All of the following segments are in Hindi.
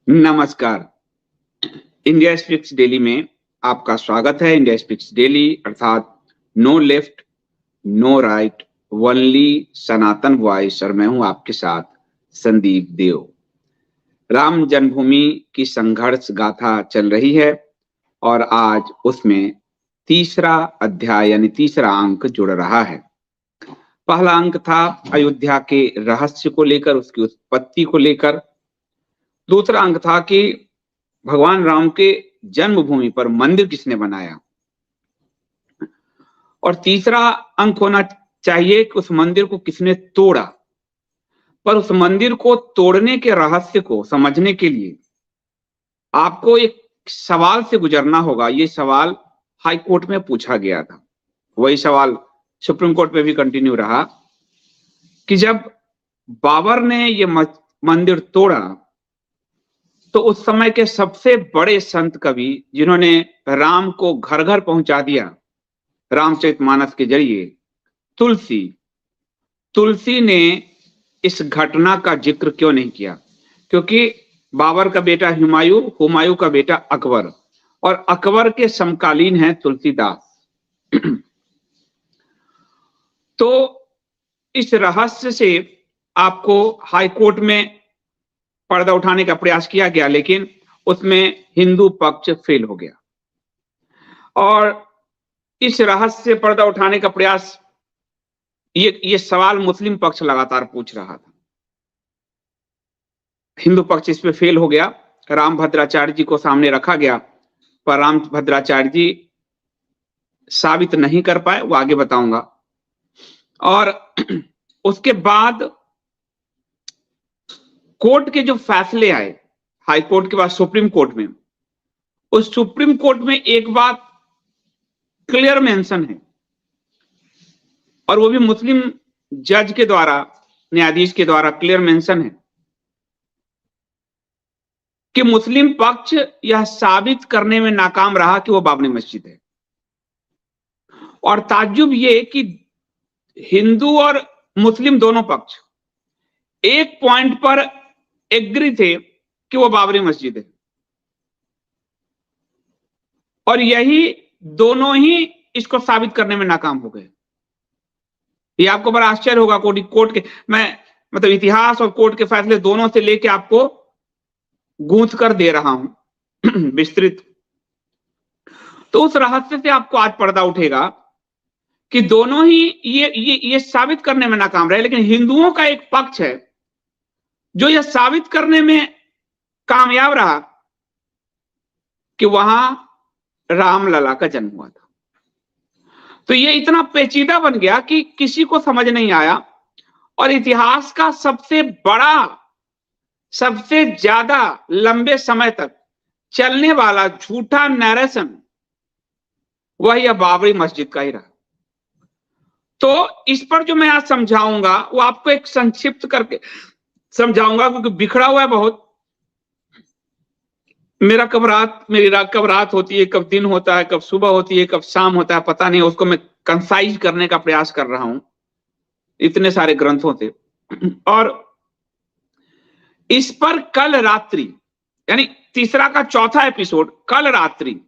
नमस्कार। इंडिया स्पीक्स डेली में आपका स्वागत है। इंडिया स्पीक्स डेली अर्थात no left no right, only Sanatan voice, और मैं हूं आपके साथ संदीप देव। राम जन्मभूमि की संघर्ष गाथा चल रही है और आज उसमें तीसरा अध्याय यानी तीसरा अंक जुड़ रहा है। पहला अंक था अयोध्या के रहस्य को लेकर, उसकी उत्पत्ति को लेकर। दूसरा अंक था कि भगवान राम के जन्मभूमि पर मंदिर किसने बनाया, और तीसरा अंक होना चाहिए कि उस मंदिर को किसने तोड़ा। पर उस मंदिर को तोड़ने के रहस्य को समझने के लिए आपको एक सवाल से गुजरना होगा। ये सवाल हाई कोर्ट में पूछा गया था, वही सवाल सुप्रीम कोर्ट में भी कंटिन्यू रहा कि जब बाबर ने ये मंदिर तोड़ा तो उस समय के सबसे बड़े संत कवि, जिन्होंने राम को घर घर पहुंचा दिया रामचरितमानस के जरिए, तुलसी ने इस घटना का जिक्र क्यों नहीं किया? क्योंकि बाबर का बेटा हुमायूं का बेटा अकबर, और अकबर के समकालीन है तुलसीदास। तो इस रहस्य से आपको हाई कोर्ट में पर्दा उठाने का प्रयास किया गया, लेकिन उसमें हिंदू पक्ष फेल हो गया। और इस रहस्य से पर्दा उठाने का प्रयास, ये सवाल मुस्लिम पक्ष लगातार पूछ रहा था। हिंदू पक्ष इस पे फेल हो गया। रामभद्राचार्य जी को सामने रखा गया, पर रामभद्राचार्य जी साबित नहीं कर पाए, वो आगे बताऊंगा। और उसके बाद कोर्ट के जो फैसले आए, हाई कोर्ट के बाद सुप्रीम कोर्ट में, उस सुप्रीम कोर्ट में एक बात क्लियर मेंशन है, और वो भी मुस्लिम जज के द्वारा, न्यायाधीश के द्वारा क्लियर मेंशन है कि मुस्लिम पक्ष यह साबित करने में नाकाम रहा कि वो बाबरी मस्जिद है। और ताज्जुब ये कि हिंदू और मुस्लिम दोनों पक्ष एक पॉइंट पर एग्री थे कि वो बाबरी मस्जिद है, और यही दोनों ही इसको साबित करने में नाकाम हो गए। ये आपको बड़ा आश्चर्य होगा। कोर्ट के, मैं मतलब इतिहास और कोर्ट के फैसले दोनों से लेके आपको गूंथ कर दे रहा हूं विस्तृत। तो उस रहस्य से आपको आज पर्दा उठेगा कि दोनों ही ये साबित करने में नाकाम रहे, लेकिन हिंदुओं का एक पक्ष है जो यह साबित करने में कामयाब रहा कि वहां रामलला का जन्म हुआ था। तो ये इतना पेचीदा बन गया कि किसी को समझ नहीं आया, और इतिहास का सबसे बड़ा, सबसे ज्यादा लंबे समय तक चलने वाला झूठा नैरेशन वह यह बाबरी मस्जिद का ही रहा। तो इस पर जो मैं आज समझाऊंगा वो आपको एक संक्षिप्त करके समझाऊंगा, क्योंकि बिखरा हुआ है बहुत। मेरी रात कब रात होती है, कब दिन होता है, कब सुबह होती है, कब शाम होता है, पता नहीं। उसको मैं कंसाइज करने का प्रयास कर रहा हूं इतने सारे ग्रंथों से। और इस पर कल रात्रि, यानी तीसरा का चौथा एपिसोड, कल रात्रि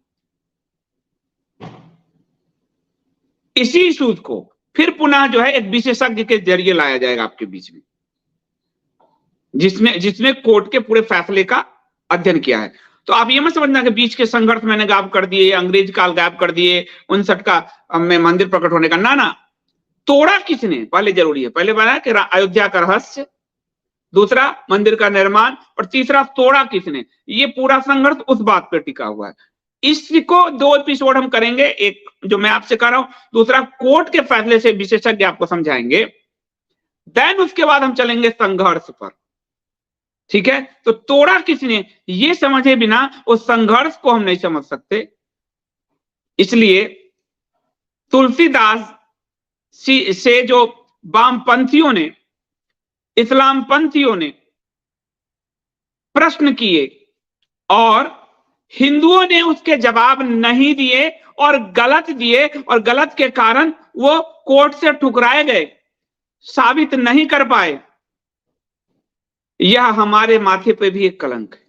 इसी सूद को फिर पुनः जो है एक विशेषज्ञ के जरिए लाया जाएगा आपके बीच में, जिसने कोर्ट के पूरे फैसले का अध्ययन किया है। तो आप ये मत समझना कि बीच के संघर्ष मैंने गायब कर दिए, अंग्रेज काल गायब कर दिए, 59 का में मंदिर प्रकट होने का। ना, तोड़ा किसने पहले जरूरी है। पहले बताया कि अयोध्या का रहस्य, दूसरा मंदिर का निर्माण, और तीसरा तोड़ा किसने। ये पूरा संघर्ष उस बात पर टिका हुआ है। इसको 2 एपिसोड हम करेंगे, एक जो मैं आपसे कर रहा हूं, दूसरा कोर्ट के फैसले से विशेषज्ञ आपको समझाएंगे। देन उसके बाद हम चलेंगे संघर्ष पर, ठीक है। तो तोड़ा किसने, ये समझे बिना उस संघर्ष को हम नहीं समझ सकते। इसलिए तुलसीदास से जो वामपंथियों ने, इस्लाम पंथियों ने प्रश्न किए और हिंदुओं ने उसके जवाब नहीं दिए और गलत दिए, और गलत के कारण वो कोर्ट से ठुकराए गए, साबित नहीं कर पाए, यह हमारे माथे पे भी एक कलंक है।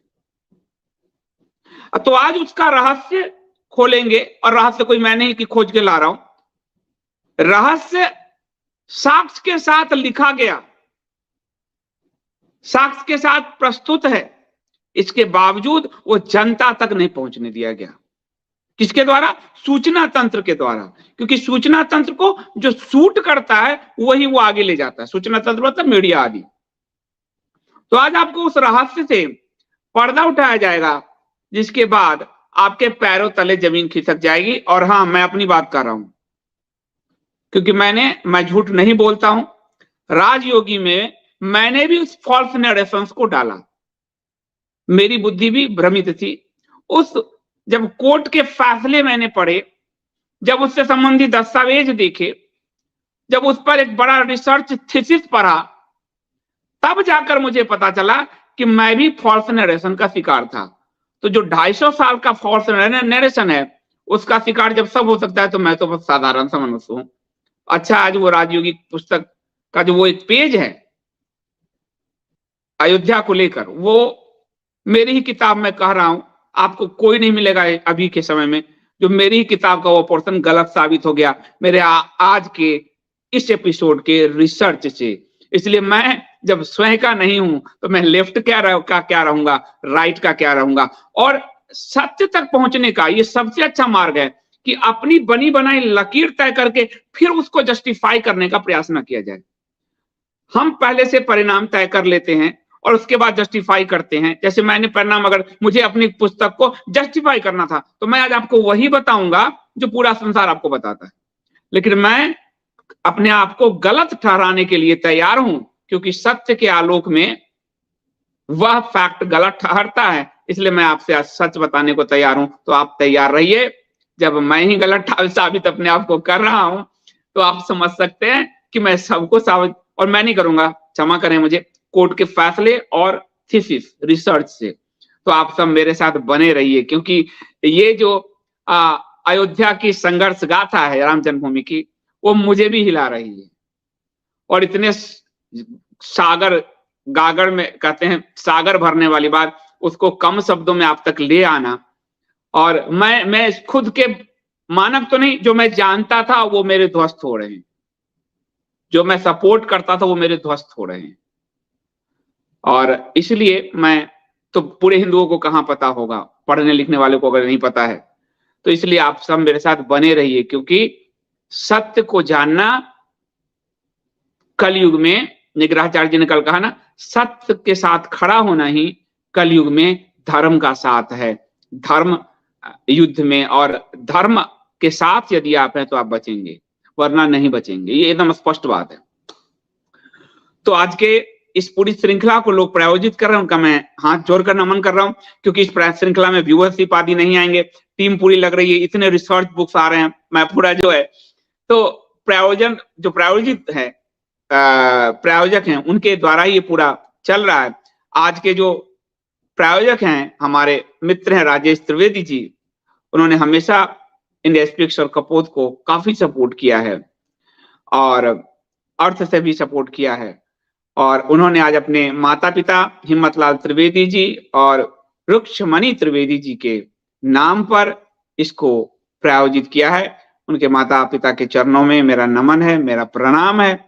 तो आज उसका रहस्य खोलेंगे, और रहस्य कोई मैं नहीं कि खोज के ला रहा हूं, रहस्य साक्ष्य के साथ लिखा गया, साक्ष्य के साथ प्रस्तुत है, इसके बावजूद वो जनता तक नहीं पहुंचने दिया गया। किसके द्वारा? सूचना तंत्र के द्वारा, क्योंकि सूचना तंत्र को जो सूट करता है वही वो आगे ले जाता है। सूचना तंत्र मतलब मीडिया आदि। तो आज आपको उस रहस्य से पर्दा उठाया जाएगा, जिसके बाद आपके पैरों तले जमीन खिसक जाएगी। और हां, मैं अपनी बात कर रहा हूं, क्योंकि मैं झूठ नहीं बोलता हूं। राजयोगी में मैंने भी उस फॉल्स नरेशंस को डाला, मेरी बुद्धि भी भ्रमित थी। उस जब कोर्ट के फैसले मैंने पढ़े, जब उससे संबंधित दस्तावेज देखे, जब उस पर एक बड़ा रिसर्च थीसिस पढ़ा, तब जाकर मुझे पता चला कि मैं भी फॉल्स नरेशन का शिकार था। तो जो 250 साल का फॉल्स नरेशन है, उसका शिकार जब सब हो सकता है, तो मैं तो बस साधारण सा मनुष्य हूं। अच्छा, आज वो राजयोगी पुस्तक का जो वो एक पेज है अयोध्या को लेकर, वो मेरी ही किताब में कह रहा हूं, आपको कोई नहीं मिलेगा अभी के समय में जो मेरी ही किताब का वो पोर्शन गलत साबित हो गया मेरे आज के इस एपिसोड के रिसर्च से। इसलिए मैं जब स्वयं का नहीं हूं, तो मैं लेफ्ट का क्या रहूंगा, राइट का क्या रहूंगा। और सत्य तक पहुंचने का ये सबसे अच्छा मार्ग है कि अपनी बनी बनाई लकीर तय करके फिर उसको जस्टिफाई करने का प्रयास न किया जाए। हम पहले से परिणाम तय कर लेते हैं और उसके बाद जस्टिफाई करते हैं। जैसे मैंने परिणाम, अगर मुझे अपनी पुस्तक को जस्टिफाई करना था, तो मैं आज आपको वही बताऊंगा जो पूरा संसार आपको बताता है। लेकिन मैं अपने आप को गलत ठहराने के लिए तैयार हूं, क्योंकि सत्य के आलोक में वह फैक्ट गलत ठहरता है। इसलिए मैं आपसे आज सच बताने को तैयार हूं। तो आप तैयार रहिए। जब मैं ही गलत साबित अपने आप को कर रहा हूं, तो आप समझ सकते हैं कि मैं सबको साबित, और मैं नहीं करूंगा, क्षमा करें मुझे, कोर्ट के फैसले और थीसिस रिसर्च से। तो आप सब मेरे साथ बने रहिए, क्योंकि ये जो अयोध्या की संघर्ष गाथा है राम जन्मभूमि की, वो मुझे भी हिला रही है। और इतने सागर गागर में कहते हैं सागर भरने वाली बात, उसको कम शब्दों में आप तक ले आना। और मैं खुद के मानक तो नहीं, जो मैं जानता था वो मेरे ध्वस्त हो रहे हैं, जो मैं सपोर्ट करता था वो मेरे ध्वस्त हो रहे हैं। और इसलिए मैं तो पूरे हिंदुओं को कहां पता होगा, पढ़ने लिखने वाले को अगर नहीं पता है। तो इसलिए आप सब मेरे साथ बने रहिए, क्योंकि सत्य को जानना कलयुग में, निग्रहाचार्य जी ने कल कहा ना, सत्य के साथ खड़ा होना ही कलयुग में धर्म का साथ है। धर्म युद्ध में, और धर्म के साथ यदि आप हैं तो आप बचेंगे, वरना नहीं बचेंगे। ये एकदम स्पष्ट बात है। तो आज के इस पूरी श्रृंखला को लोग प्रायोजित कर रहे हैं, उनका मैं हाथ जोड़कर नमन कर रहा हूं, क्योंकि इस श्रृंखला में व्यूअरशिप आदि नहीं आएंगे, टीम पूरी लग रही है, इतने रिसर्च बुक्स आ रहे हैं, मैं पूरा जो है, तो प्रायोजन जो प्रायोजित है, प्रायोजक हैं, उनके द्वारा ये पूरा चल रहा है। आज के जो प्रायोजक हैं, हमारे मित्र हैं राजेश त्रिवेदी जी, उन्होंने हमेशा इंडिया स्पीक्स और कपोत को काफी सपोर्ट किया है, और अर्थ से भी सपोर्ट किया है। और उन्होंने आज अपने माता पिता हिम्मतलाल त्रिवेदी जी और रुक्षमणि त्रिवेदी जी के नाम पर इसको प्रायोजित किया है। उनके माता पिता के चरणों में मेरा नमन है, मेरा प्रणाम है।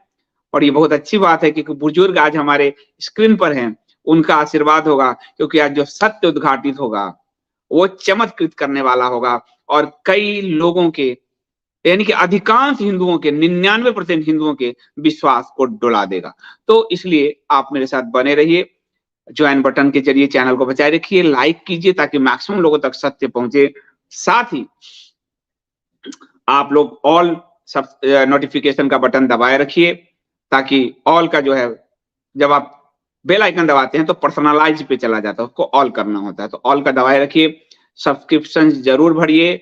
और ये बहुत अच्छी बात है, क्योंकि बुजुर्ग आज हमारे स्क्रीन पर हैं, उनका आशीर्वाद होगा, क्योंकि आज जो सत्य उद्घाटित होगा वो चमत्कृत करने वाला होगा, और कई लोगों के, यानी कि अधिकांश हिंदुओं के, 99% हिंदुओं के विश्वास को डुला देगा। तो इसलिए आप मेरे साथ बने रहिए, ज्वाइन बटन के जरिए चैनल को बचाए रखिए, लाइक कीजिए ताकि मैक्सिमम लोगों तक सत्य पहुंचे। साथ ही आप लोग ऑल सब नोटिफिकेशन का बटन दबाए रखिए, ताकि ऑल का जो है, जब आप बेल आइकन दबाते हैं तो पर्सनलाइज पे चला जाता है, उसको ऑल करना होता है। तो ऑल का दबाए रखिए, सब्सक्रिप्शन जरूर भरिए,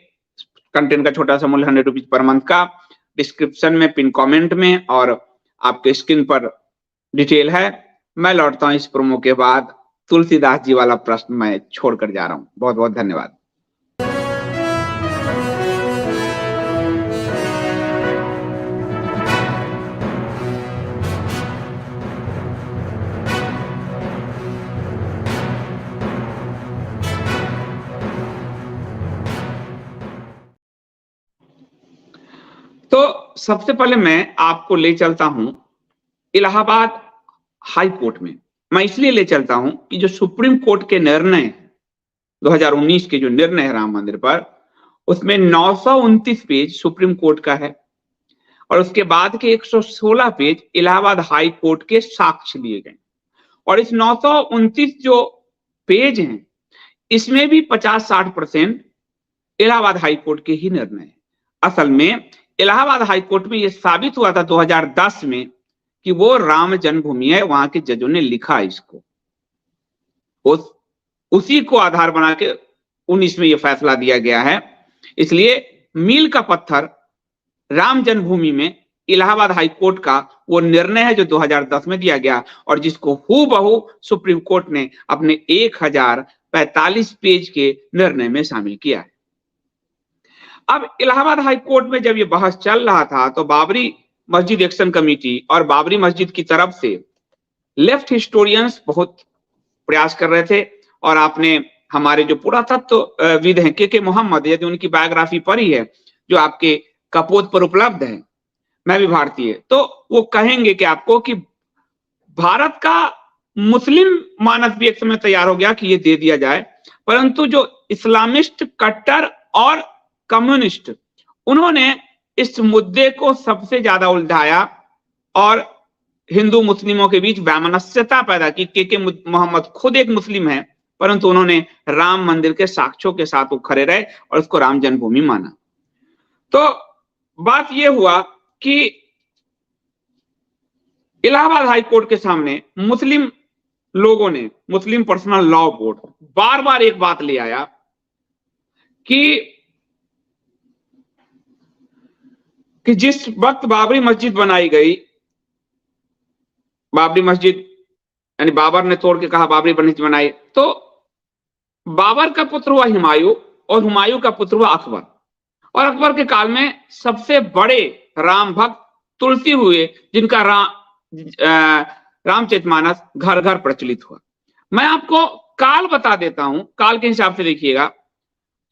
कंटेंट का छोटा सा मूल्य 100 रुपीज पर मंथ का, डिस्क्रिप्शन में पिन कमेंट में और आपके स्क्रीन पर डिटेल है। मैं लौटता हूं इस प्रोमो के बाद। तुलसीदास जी वाला प्रश्न मैं छोड़कर जा रहा हूं। बहुत बहुत धन्यवाद। सबसे पहले मैं आपको ले चलता हूं इलाहाबाद हाई कोर्ट में। मैं इसलिए ले चलता हूं कि जो सुप्रीम कोर्ट के निर्णय 2019 के जो निर्णय है राम मंदिर पर, उसमें 929 पेज सुप्रीम कोर्ट का है और उसके बाद के 116 पेज इलाहाबाद हाई कोर्ट के साक्ष्य दिए गए। और इस 929 जो पेज हैं, इसमें भी 50-60% इलाहाबाद हाई कोर्ट के ही निर्णय है। असल में इलाहाबाद हाई कोर्ट में यह साबित हुआ था 2010 में कि वो राम जन्मभूमि है, वहां के जजों ने लिखा इसको, उसी को आधार बना के 19 में यह फैसला दिया गया है। इसलिए मील का पत्थर राम जन्मभूमि में इलाहाबाद हाई कोर्ट का वो निर्णय है जो 2010 में दिया गया और जिसको हूबहू सुप्रीम कोर्ट ने अपने 1045 पेज के निर्णय में शामिल किया है। अब इलाहाबाद हाई कोर्ट में जब ये बहस चल रहा था तो बाबरी मस्जिद एक्शन कमेटी और बाबरी मस्जिद की तरफ से लेफ्ट हिस्टोरियंस बहुत प्रयास कर रहे थे। और आपने हमारे जो पुरातत्वविद हैं के मोहम्मद, यदि उनकी बायोग्राफी पढ़ी है जो आपके कपोत पर उपलब्ध है, मैं भी भारतीय, तो वो कहेंगे कि आपको कि भारत का मुस्लिम मानस भी एक समय तैयार हो गया कि ये दे दिया जाए, परंतु जो इस्लामिस्ट कट्टर और कम्युनिस्ट, उन्होंने इस मुद्दे को सबसे ज्यादा उलझाया और हिंदू मुस्लिमों के बीच वैमनस्यता पैदा की। के मोहम्मद खुद एक मुस्लिम है, परंतु उन्होंने राम मंदिर के साक्ष्यों के साथ वो खड़े रहे और उसको राम जन्मभूमि माना। तो बात यह हुआ कि इलाहाबाद हाई कोर्ट के सामने मुस्लिम लोगों ने, मुस्लिम पर्सनल लॉ बोर्ड बार बार एक बात ले आया कि जिस वक्त बाबरी मस्जिद बनाई गई, बाबरी मस्जिद यानी बाबर ने तोड़ के कहा बाबरी मस्जिद बनाई, तो बाबर का पुत्र हुआ हुमायूं और हुमायूं का पुत्र हुआ अकबर। और अकबर के काल में सबसे बड़े राम भक्त तुलसी हुए, जिनका रामचरितमानस घर घर प्रचलित हुआ। मैं आपको काल बता देता हूं, काल के हिसाब से देखिएगा।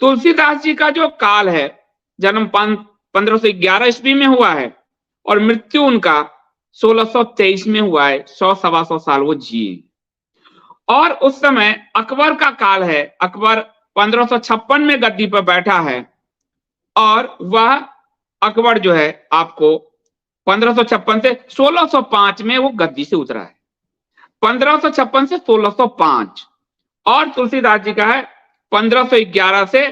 तुलसीदास जी का जो काल है, जन्म 1511 ईस्वी में हुआ है और मृत्यु उनका 1623 में हुआ है। 100-125 साल वो जिए। और उस समय अकबर का काल है, अकबर 1556 में गद्दी पर बैठा है और वह अकबर जो है आपको 1556 से 1605 में वो गद्दी से उतरा है। 1556 से 1605 और तुलसीदास जी का है 1511 से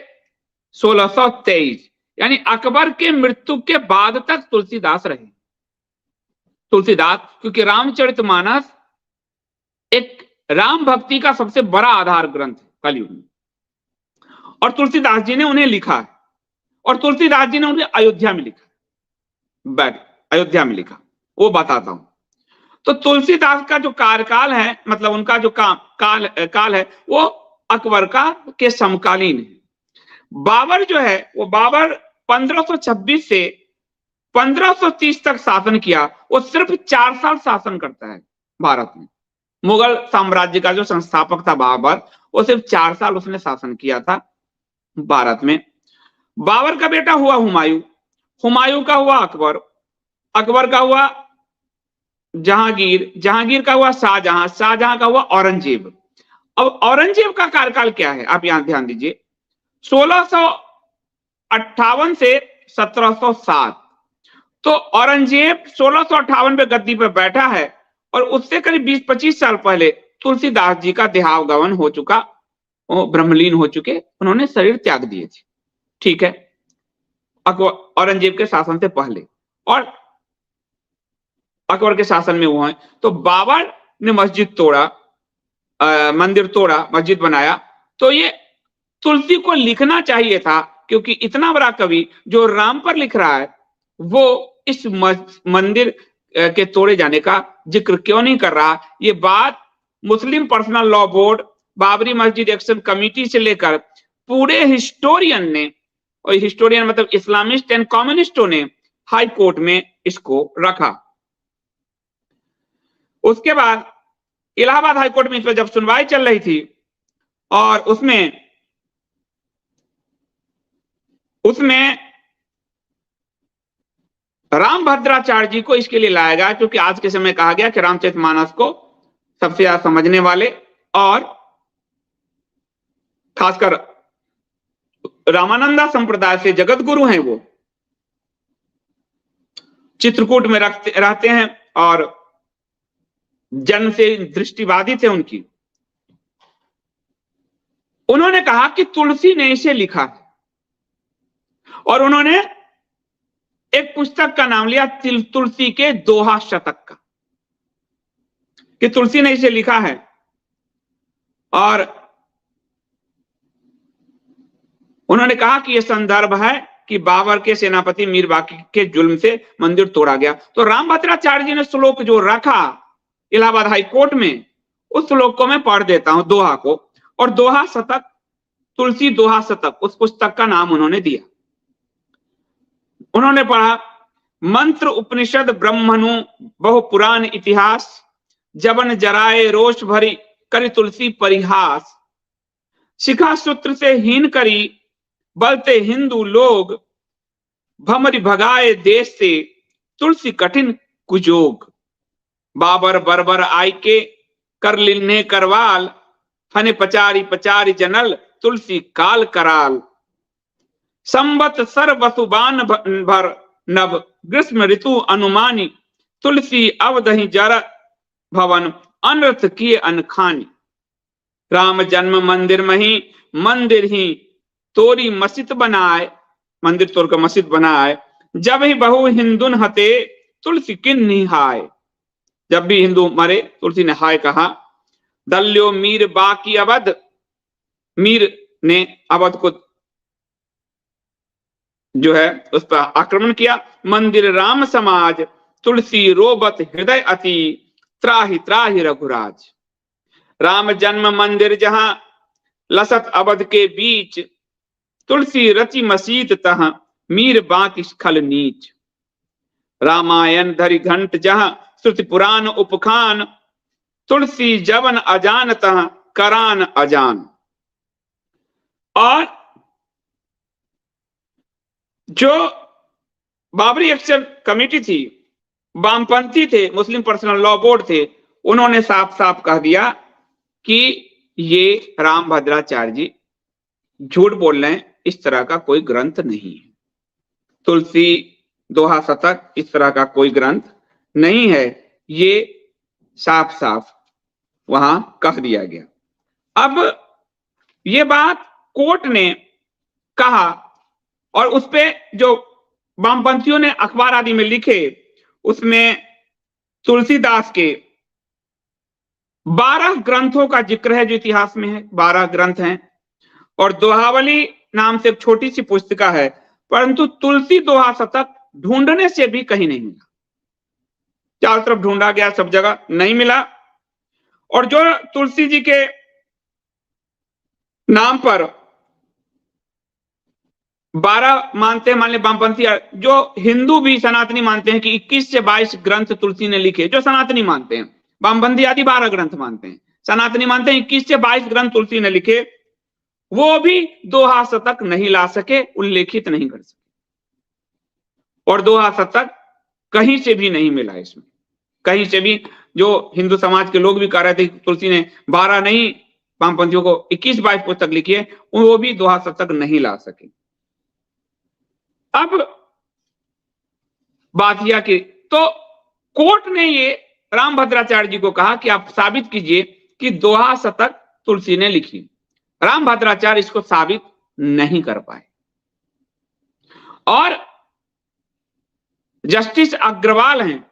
1623, यानी अकबर के मृत्यु के बाद तक तुलसीदास रहे। तुलसीदास, क्योंकि रामचरितमानस एक राम भक्ति का सबसे बड़ा आधार ग्रंथ है कलयुग में, और तुलसीदास जी ने उन्हें लिखा है और तुलसीदास जी ने उन्हें अयोध्या में लिखा। अयोध्या में लिखा, वो बताता हूं। तो तुलसीदास का जो कार्यकाल है, मतलब उनका जो काल है, वो अकबर का के समकालीन है। बाबर जो है वो बाबर 1526 से 1530 तक शासन किया। वो सिर्फ 4 साल शासन करता है भारत में। मुगल साम्राज्य का जो संस्थापक था बाबर, वो सिर्फ 4 साल उसने शासन किया था भारत में। बाबर का बेटा हुआ हुमायूं, हुमायूं का हुआ अकबर, अकबर का हुआ जहांगीर, जहांगीर का हुआ शाहजहां, शाहजहां का हुआ औरंगजेब। अब औरंगजेब का कार्यकाल क्या है, आप यहां ध्यान दीजिए। 1658 से 1707। तो औरंगजेब 1658 में गद्दी पर बैठा है और उससे करीब 20-25 साल पहले तुलसीदास जी का देहावगमन हो चुका, वो ब्रह्मलीन हो चुके, उन्होंने शरीर त्याग दिए थे। ठीक है, औरंगजेब के शासन से पहले और अकबर के शासन में वो है। तो बाबर ने मस्जिद तोड़ा, मंदिर तोड़ा, मस्जिद बनाया। तो ये तुलसी को लिखना चाहिए था, क्योंकि इतना बड़ा कवि जो राम पर लिख रहा है, वो इस मंदिर के तोड़े जाने का जिक्र क्यों नहीं कर रहा। ये बात मुस्लिम पर्सनल लॉ बोर्ड, बाबरी मस्जिद एक्शन कमेटी से लेकर पूरे हिस्टोरियन ने, और हिस्टोरियन मतलब इस्लामिस्ट एंड कम्युनिस्टों ने हाई कोर्ट में इसको रखा। उसके बाद इलाहाबाद हाई कोर्ट में इस पर जब सुनवाई चल रही थी और उसमें रामभद्राचार्य जी को इसके लिए लाया गया क्योंकि आज के समय कहा गया कि रामचरितमानस को सबसे ज्यादा समझने वाले और खासकर रामानंदा संप्रदाय से जगत गुरु हैं, वो चित्रकूट में रहते हैं और जन्म से दृष्टिवादी थे उनकी। उन्होंने कहा कि तुलसी ने इसे लिखा और उन्होंने एक पुस्तक का नाम लिया तुलसी के दोहा शतक का, कि तुलसी ने इसे लिखा है। और उन्होंने कहा कि यह संदर्भ है कि बाबर के सेनापति मीर बाकी के जुल्म से मंदिर तोड़ा गया। तो रामभद्राचार्य जी ने श्लोक जो रखा इलाहाबाद हाई कोर्ट में, उस श्लोक को मैं पढ़ देता हूं, दोहा को। और दोहा शतक, तुलसी दोहा शतक, उस पुस्तक का नाम उन्होंने दिया। उन्होंने पढ़ा, मंत्र उपनिषद ब्रह्मनु बहु पुराण इतिहास, जबन जराए रोष भरी करी तुलसी परिहास, शिखा सूत्र से हीन करी बलते हिंदू लोग, भमरी भगाए देश से तुलसी कठिन कुजोग, बाबर बरबर आई के कर लिन्ने करवाल, फने पचारी पचारी जनल तुलसी काल कराल, संबत सर वसुबान भर नभ ग्रीष्म ऋतु अनुमानी, तुलसी अवदही जर भवन अनर्थ किए अनखानी, राम जन्म मंदिर मही मंदिर ही तोरी मस्जिद बनाए, मंदिर तोड़ कर मस्जिद बनाए, जब ही बहु हिंदुन हते तुलसी किन निहाय, जब भी हिंदू मरे तुलसी ने हाय कहा। दल्यो मीर बाकी अवध, मीर ने अवध को जो है उस पर आक्रमण किया। मंदिर राम समाज तुलसी रोबत हृदय अति, त्राहि त्राहि रघुराज, राम जन्म मंदिर जहां लसत अवध के बीच, तुलसी रचि मसीत तह मीर बाकी खल नीच, रामायण धरि घंट जहां श्रुति पुराण उपखान, तुलसी जवन अजान तह करान अजान। और जो बाबरी एक्शन कमेटी थी, वामपंथी थे, मुस्लिम पर्सनल लॉ बोर्ड थे, उन्होंने साफ साफ कह दिया कि ये रामभद्राचार्य जी झूठ बोल रहे हैं, इस तरह का कोई ग्रंथ नहीं है, तुलसी दोहा शतक इस तरह का कोई ग्रंथ नहीं है, ये साफ साफ वहां कह दिया गया। अब ये बात कोर्ट ने कहा और उसपे जो वामपंथियों ने अखबार आदि में लिखे, उसमें तुलसीदास के 12 ग्रंथों का जिक्र है जो इतिहास में है, 12 ग्रंथ हैं, और दोहावली नाम से एक छोटी सी पुस्तिका है, परंतु तुलसी दोहा शतक ढूंढने से भी कहीं नहीं मिला, चारों तरफ ढूंढा गया, सब जगह नहीं मिला। और जो तुलसी जी के नाम पर 12 मानते हैं, मान ले वामपंथी, जो हिंदू भी सनातनी मानते हैं कि 21 से 22 ग्रंथ तुलसी ने लिखे, जो सनातनी मानते हैं, वामपंथी आदि 12 ग्रंथ मानते हैं, सनातनी मानते हैं 21 से 22 ग्रंथ तुलसी ने लिखे, वो भी दोहा शतक नहीं ला सके, उल्लेखित नहीं कर सके, और दोहा शतक कहीं से भी नहीं मिला इसमें, कहीं से भी। जो हिंदू समाज के लोग भी कह रहे थे कि तुलसी ने 12 नहीं, वामपंथियों को 21-22 पुस्तक लिखी है, वो भी दोहा शतक नहीं ला सके। अब बात यह कि तो कोर्ट ने ये रामभद्राचार्य जी को कहा कि आप साबित कीजिए कि दोहा शतक तुलसी ने लिखी। रामभद्राचार्य इसको साबित नहीं कर पाए, और जस्टिस अग्रवाल हैं,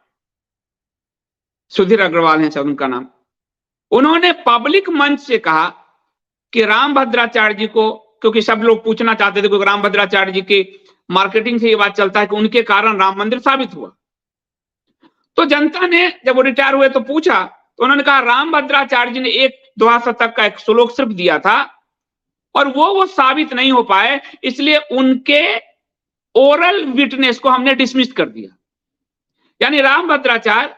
सुधीर अग्रवाल हैं शायद उनका नाम, उन्होंने पब्लिक मंच से कहा कि रामभद्राचार्य जी को, क्योंकि सब लोग पूछना चाहते थे, क्योंकि रामभद्राचार्य जी की मार्केटिंग से ये बात चलता है कि उनके कारण राम मंदिर साबित हुआ, तो जनता ने जब वो रिटायर हुए तो पूछा, तो उन्होंने कहा रामभद्राचार्य जी ने एक दोहा शतक का एक श्लोक सिर्फ दिया था और वो साबित नहीं हो पाए, इसलिए उनके ओरल विटनेस को हमने डिसमिस कर दिया। यानी रामभद्राचार्य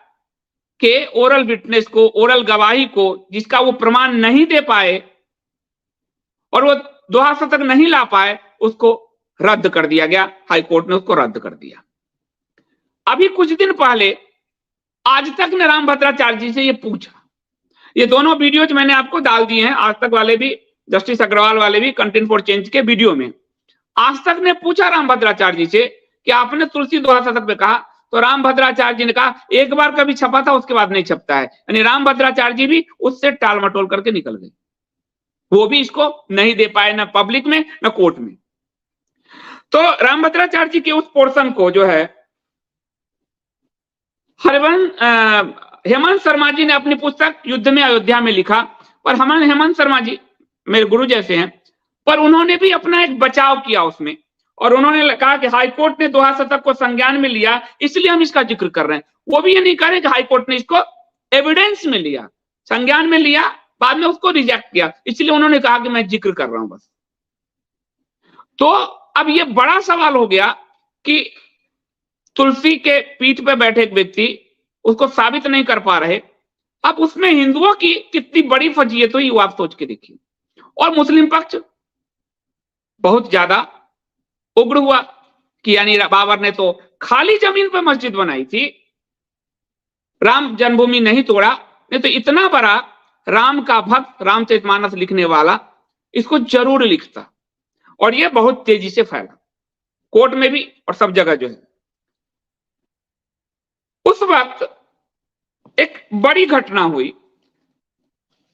के ओरल विटनेस को, ओरल गवाही को, जिसका वो प्रमाण नहीं दे पाए और वो दोहा शतक नहीं ला पाए, उसको रद्द कर दिया गया, हाई कोर्ट ने उसको रद्द कर दिया। अभी कुछ दिन पहले आज तक ने रामभद्राचार्य जी से ये पूछा, ये दोनों वीडियोज मैंने आपको डाल दिए हैं, आज तक वाले भी, जस्टिस अग्रवाल वाले भी, कंटेंट फॉर चेंज के वीडियो में। आज तक ने पूछा रामभद्राचार्य जी से कि आपने तुलसी दोहा शतक पे कहा, तो रामभद्राचार्य जी ने कहा एक बार कभी छपा था, उसके बाद नहीं छपता है। यानी रामभद्राचार्य जी भी उससे टाल मटोल करके निकल गए, वो भी इसको नहीं दे पाए, ना पब्लिक में ना कोर्ट में। तो रामभद्राचार्य जी के उस पोर्शन को जो है हेमंत शर्मा जी ने अपनी पुस्तक युद्ध में अयोध्या में लिखा, पर हेमंत शर्मा जी मेरे गुरु जैसे हैं, पर उन्होंने भी अपना एक बचाव किया उसमें, और उन्होंने कहा कि हाईकोर्ट ने दोहा शतक को संज्ञान में लिया, इसलिए हम इसका जिक्र कर रहे हैं। वो भी ये नहीं कह रहे कि हाईकोर्ट ने इसको एविडेंस में लिया, संज्ञान में लिया, बाद में उसको रिजेक्ट किया, इसलिए उन्होंने कहा कि मैं जिक्र कर रहा हूं बस। तो अब ये बड़ा सवाल हो गया कि तुलसी के पीठ पे बैठे एक व्यक्ति उसको साबित नहीं कर पा रहे, अब उसमें हिंदुओं की कितनी बड़ी फजीयत हुई वो आप सोच के देखिए। और मुस्लिम पक्ष बहुत ज्यादा उग्र हुआ कि यानी बाबर ने तो खाली जमीन पर मस्जिद बनाई थी, राम जन्मभूमि नहीं तोड़ा, नहीं तो इतना बड़ा राम का भक्त, रामचरितमानस लिखने वाला इसको जरूर लिखता। और यह बहुत तेजी से फैला कोर्ट में भी और सब जगह जो है। उस वक्त एक बड़ी घटना हुई,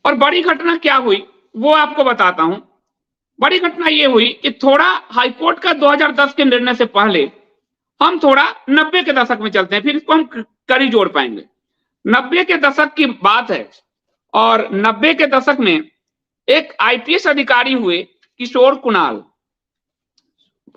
और बड़ी घटना क्या हुई वो आपको बताता हूं। बड़ी घटना यह हुई कि थोड़ा हाईकोर्ट का 2010 के निर्णय से पहले हम थोड़ा 90 के दशक में चलते हैं, फिर इसको हम कड़ी जोड़ पाएंगे। 90 के दशक की बात है, और 90 के दशक में एक आईपीएस अधिकारी हुए किशोर कुणाल,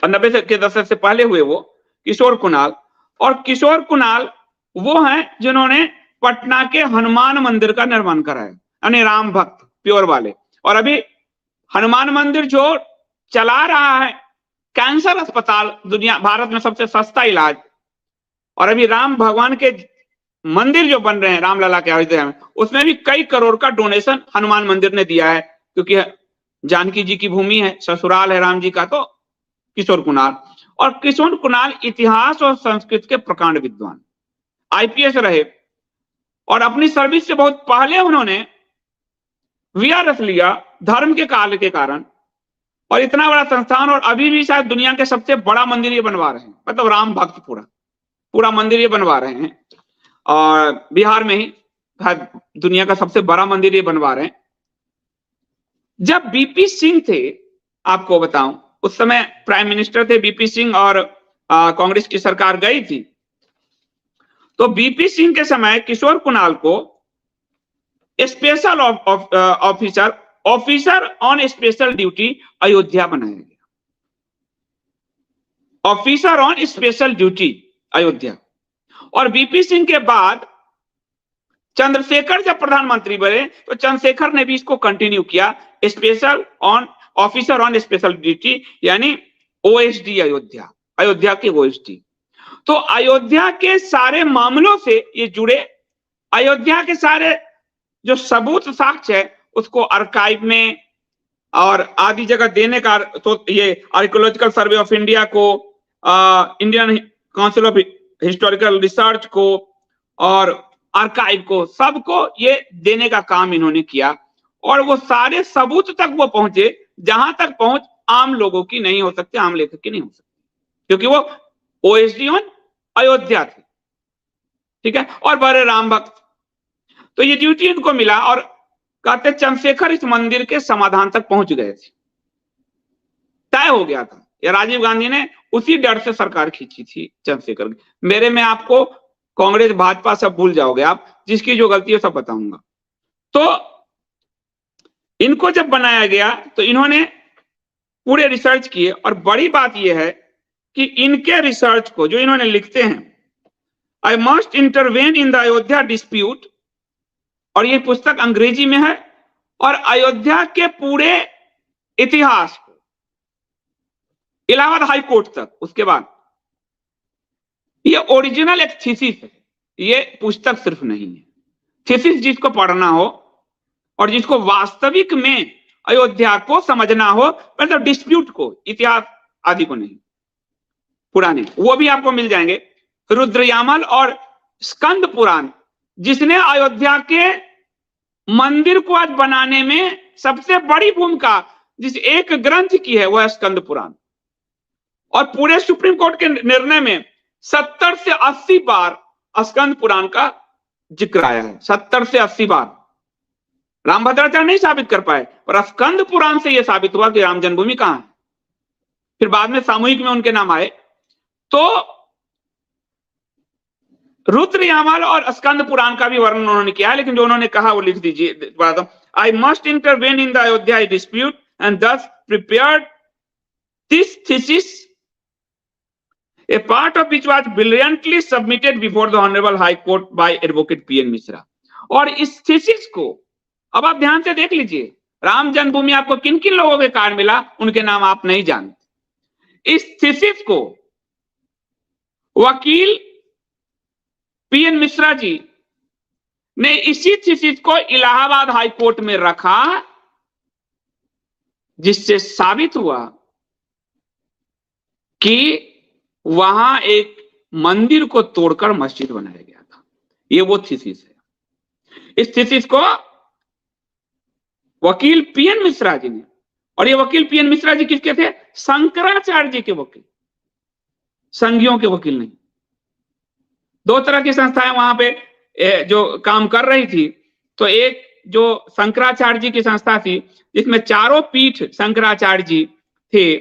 90 के दशक से पहले हुए वो किशोर कुणाल। और किशोर कुणाल वो हैं जिन्होंने पटना के हनुमान मंदिर का निर्माण कराया, यानी राम भक्त प्योर वाले। और अभी हनुमान मंदिर जो चला रहा है कैंसर अस्पताल, दुनिया भारत में सबसे सस्ता इलाज, और अभी राम भगवान के मंदिर जो बन रहे हैं रामलला के अयोध्या में, उसमें भी कई करोड़ का डोनेशन हनुमान मंदिर ने दिया है, क्योंकि जानकी जी की भूमि है, ससुराल है राम जी का। तो किशोर कुणाल, और किशोर कुणाल इतिहास और संस्कृत के प्रकांड विद्वान, आईपीएस रहे, और अपनी सर्विस से बहुत पहले उन्होंने वीआरएस लिया धर्म के काल के कारण, और इतना बड़ा संस्थान, और अभी भी शायद दुनिया के सबसे बड़ा मंदिर ये बनवा रहे हैं, मतलब राम भक्त पूरा मंदिर ये बनवा रहे हैं, और बिहार में ही दुनिया का सबसे बड़ा मंदिर ये बनवा रहे हैं। जब बीपी सिंह थे, आपको बताऊं, उस समय प्राइम मिनिस्टर थे बीपी सिंह, और कांग्रेस की सरकार गई थी, तो बीपी सिंह के समय किशोर कुणाल को special officer on special duty Ayodhya बनाया गया, officer on special duty Ayodhya. और बीपी सिंह के बाद चंद्रशेखर जब प्रधानमंत्री बने, तो चंद्रशेखर ने भी इसको कंटिन्यू किया, special on officer on special duty, यानी ओएसडी अयोध्या के ओएसडी। तो अयोध्या के सारे मामलों से ये जुड़े, अयोध्या के सारे जो सबूत साक्ष्य है उसको आर्काइव में और आदि जगह देने का, तो ये आर्कियोलॉजिकल सर्वे ऑफ इंडिया को, Indian council of historical research को और आर्काइव को, सबको ये देने का काम इन्होंने किया। और वो सारे सबूत तक वो पहुंचे जहां तक पहुंच आम लोगों की नहीं हो सकती, आम लेखक की नहीं हो सकती, क्योंकि वो ओएसडी ऑन अयोध्या थे, ठीक है, और बड़े राम भक्त। तो ये ड्यूटी इनको मिला, और कहते चंद्रशेखर इस मंदिर के समाधान तक पहुंच गए थे, तय हो गया था। ये राजीव गांधी ने उसी डर से सरकार खींची थी चंद्रशेखर की। मेरे में आपको कांग्रेस भाजपा सब भूल जाओगे आप, जिसकी जो गलती है सब बताऊंगा। तो इनको जब बनाया गया तो इन्होंने पूरे रिसर्च किए, और बड़ी बात यह है कि इनके रिसर्च को जो इन्होंने लिखते हैं, आई must intervene in the Ayodhya dispute, और ये पुस्तक अंग्रेजी में है, और अयोध्या के पूरे इतिहास को इलाहाबाद हाई कोर्ट तक, उसके बाद ये ओरिजिनल एक थीसिस है, ये पुस्तक सिर्फ नहीं है। थीसिस जिसको पढ़ना हो और जिसको वास्तविक में अयोध्या को समझना हो, मतलब डिस्प्यूट को, इतिहास आदि को नहीं, पुराने, वो भी आपको मिल जाएंगे। रुद्रयामल और स्कंद पुराण, जिसने अयोध्या के मंदिर को आज बनाने में सबसे बड़ी भूमिका जिस एक ग्रंथ की है वह स्कंद पुराण। और पूरे सुप्रीम कोर्ट के निर्णय में 70 से 80 बार स्कंद पुराण का जिक्र आया है। 70 से 80 बार। रामभद्राचार्य नहीं साबित कर पाए, पर स्कंद पुराण से यह साबित हुआ कि राम जन्मभूमि कहां है। फिर बाद में सामूहिक में उनके नाम आए। तो रुद्रयामल और स्कंद पुराण का भी वर्णन उन्होंने किया है, लेकिन जो उन्होंने कहा वो लिख दीजिए। I must intervene in the Ayodhya dispute and thus prepared this thesis, a part of which was brilliantly submitted before the Honorable High Court by Advocate P.N. Mishra. और इस थीसिस को अब आप ध्यान से देख लीजिए, राम जन्मभूमि आपको किन किन लोगों के कारण मिला, उनके नाम आप नहीं जानते। इस थीसिस को वकील P.N. मिश्रा जी ने इसी थीसिस को इलाहाबाद हाई कोर्ट में रखा, जिससे साबित हुआ कि वहां एक मंदिर को तोड़कर मस्जिद बनाया गया था। ये वो थीसिस है। इस थीसिस को वकील P.N. मिश्रा जी ने, और ये वकील P.N. मिश्रा जी किसके थे? शंकराचार्य जी के वकील, संघियों के वकील नहीं। दो तरह की संस्थाएं वहां पे जो काम कर रही थी। तो एक जो शंकराचार्य जी की संस्था थी, जिसमें चारों पीठ शंकराचार्य जी थे,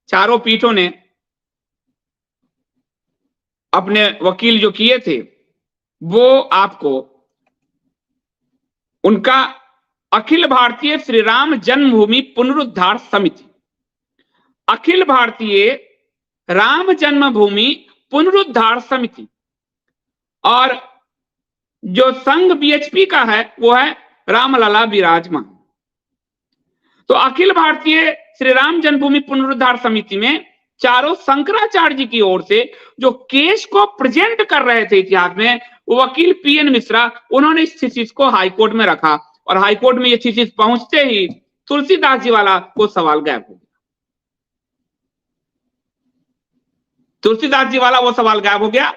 चारों पीठों ने अपने वकील जो किए थे, वो आपको उनका अखिल भारतीय श्री राम जन्मभूमि पुनरुद्धार समिति, अखिल भारतीय राम जन्मभूमि पुनरुद्धार समिति, और जो संघ BHP का है वो है रामलला विराजमान। तो अखिल भारतीय श्री राम जन्मभूमि पुनरुद्धार समिति में चारों शंकराचार्य जी की ओर से जो केस को प्रेजेंट कर रहे थे इतिहास में, वो वकील P.N. मिश्रा, उन्होंने इस थीसिस को हाईकोर्ट में रखा। और हाईकोर्ट में ये थीसिस पहुंचते ही तुलसीदास जी वाला वो सवाल गायब हो गया। तुलसीदास जी वाला वो सवाल गायब हो गया,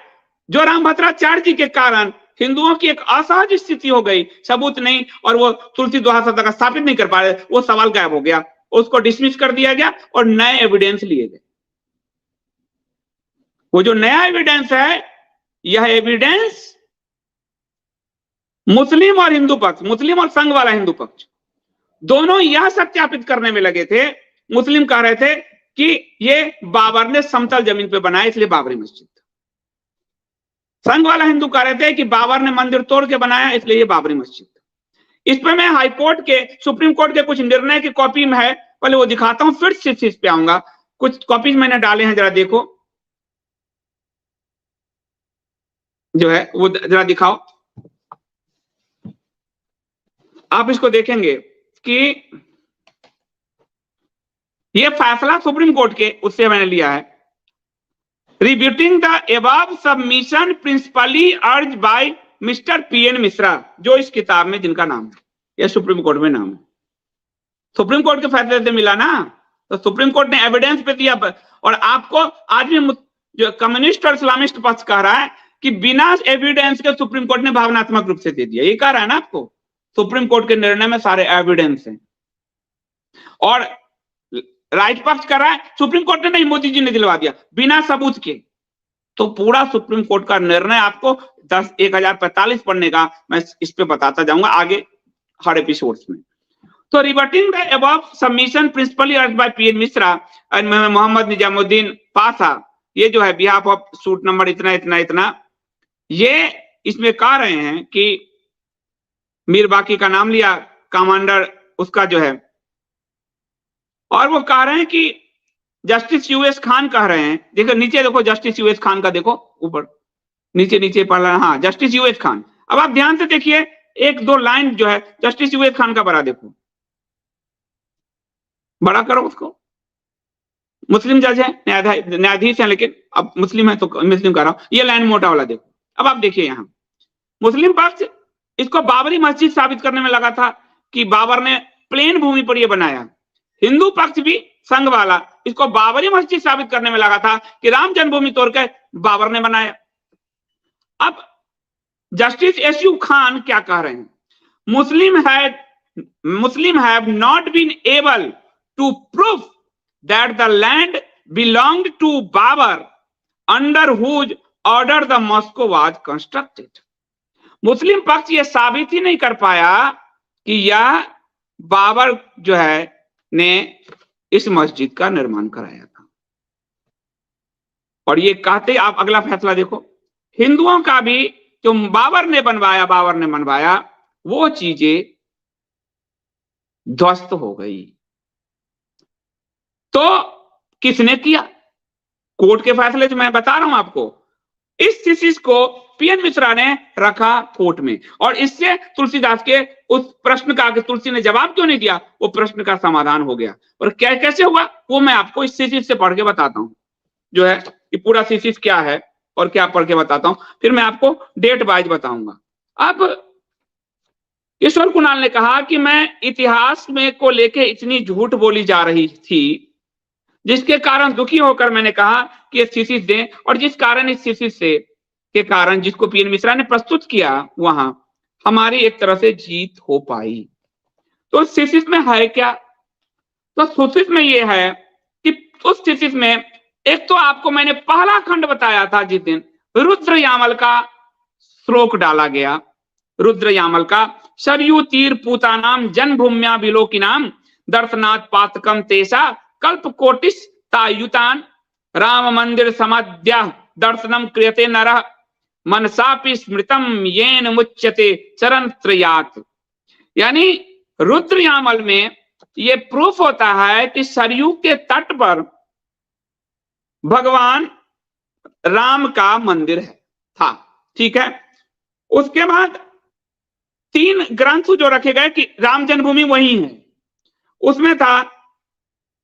जो रामभद्राचार्य जी के कारण हिंदुओं की एक असहज स्थिति हो गई, सबूत नहीं, और वो तुलसीदास का स्थापित नहीं कर पा रहे, वो सवाल गायब हो गया, उसको डिसमिस कर दिया गया और नए एविडेंस लिए गए। वो जो नया एविडेंस है, यह एविडेंस मुस्लिम और हिंदू पक्ष, मुस्लिम और संघ वाला हिंदू पक्ष दोनों यह सत्यापित करने में लगे थे। मुस्लिम कह रहे थे कि ये बाबर ने समतल जमीन पे बनाया इसलिए बाबरी मस्जिद। संघ वाला हिंदू कह रहे थे कि बाबर ने मंदिर तोड़ के बनाया इसलिए ये बाबरी मस्जिद। इस पे मैं हाईकोर्ट के, सुप्रीम कोर्ट के कुछ निर्णय की कॉपी में है, पहले वो दिखाता हूं, फिर से इस पे आऊंगा। कुछ कॉपीज मैंने डाले हैं, जरा देखो, जो है वो जरा दिखाओ। आप इसको देखेंगे कि ये फैसला सुप्रीम कोर्ट के उससे मैंने लिया है। रिब्यूटिंग द एबव सबमिशन प्रिंसिपली अर्ज बाय मिस्टर P.N. मिश्रा, जो इस किताब में जिनका नाम है, ये सुप्रीम कोर्ट में नाम है। सुप्रीम कोर्ट के फैसले से मिला ना, तो सुप्रीम कोर्ट ने एविडेंस पे दिया। और आपको आज भी जो कम्युनिस्ट और इस्लामिस्ट पक्ष कह रहा है कि बिना एविडेंस के सुप्रीम कोर्ट ने भावनात्मक रूप से दे दिया, ये कह रहा है ना आपको। सुप्रीम कोर्ट के निर्णय में सारे एविडेंस हैं। और राइट पक्ष कर रहा है सुप्रीम कोर्ट ने नहीं, मोदी जी ने दिलवा दिया बिना सबूत के। तो पूरा सुप्रीम कोर्ट का निर्णय आपको 10,1045 पढ़ने का मैं इस पे बताता जाऊंगा आगे हर एपिसोड्स में। तो reverting the above submission principally urged by P.N. Mishra and Mohammad Nizamuddin Pasha, ये जो है बिहाफ ऑफ सूट नंबर इतना इतना इतना, ये इसमें कह रहे हैं कि मीर बाकी का नाम लिया, कमांडर उसका जो है, और वो कह रहे हैं कि जस्टिस US खान कह रहे हैं, देखो नीचे देखो जस्टिस US खान का, देखो ऊपर नीचे नीचे पढ़ रहा है, हाँ जस्टिस US खान। अब आप ध्यान से देखिए, एक दो लाइन जो है जस्टिस US खान का बड़ा देखो, बड़ा करो उसको। मुस्लिम जज है, न्यायाधीश है, लेकिन अब मुस्लिम है तो मुस्लिम कह रहा हूं, ये लाइन मोटा वाला देखो। अब आप देखिए यहाँ मुस्लिम पक्ष इसको बाबरी मस्जिद साबित करने में लगा था कि बाबर ने प्लेन भूमि पर यह बनाया। हिंदू पक्ष भी संघ वाला इसको बाबरी मस्जिद साबित करने में लगा था कि राम जन्मभूमि तोड़कर बाबर ने बनाया। अब जस्टिस एसयू खान क्या कह रहे हैं, Muslim have not been able to prove that the land belonged to Babur under whose order the mosque was constructed. मुस्लिम पक्ष ये साबित ही नहीं कर पाया कि यह बाबर जो है ने इस मस्जिद का निर्माण कराया था। और ये कहते, आप अगला फैसला देखो, हिंदुओं का भी जो बाबर ने बनवाया वो चीजें ध्वस्त हो गई। तो किसने किया? कोर्ट के फैसले जो मैं बता रहा हूं आपको, इस थीसिस को पीएन मिश्रा ने रखा कोर्ट में, और इससे तुलसीदास के उस प्रश्न का कि तुलसी ने जवाब क्यों नहीं दिया, वो प्रश्न का समाधान हो गया। और क्या कैसे हुआ वो मैं आपको इस थीसिस से पढ़ के बताता हूं, जो है कि पूरा थीसिस क्या है और क्या पढ़ के बताता हूं, फिर मैं आपको डेट वाइज बताऊंगा। अब ईश्वर कुणाल ने कहा कि मैं इतिहास में को लेके इतनी झूठ बोली जा रही थी, जिसके कारण दुखी होकर मैंने कहा कि ये थीसिस दें, और जिस कारण इस थीसिस से के कारण जिसको पीएन मिश्रा ने प्रस्तुत किया वहां हमारी एक तरह से जीत हो पाई। तो उस थीसिस में है क्या? तो थीसिस में ये है कि उस थीसिस में एक तो आपको मैंने पहला खंड बताया था जिस दिन, रुद्र यामल का श्लोक डाला गया, रुद्र यामल का, सरयू तीर पूतानाम जन्मभूम्या विलोकिनाम दर्शनाथ पातकम तेसा कल्प कोटिस तायुतान राम मंदिर समाद्या दर्शनम क्रियते नरः मनसापि स्मृतम येन मुच्यते चरण त्रयात। यानी रुद्र यामल में ये प्रूफ होता है कि सरयू के तट पर भगवान राम का मंदिर था, ठीक है। उसके बाद 3 ग्रंथ जो रखे गए कि राम जन्मभूमि वही है, उसमें था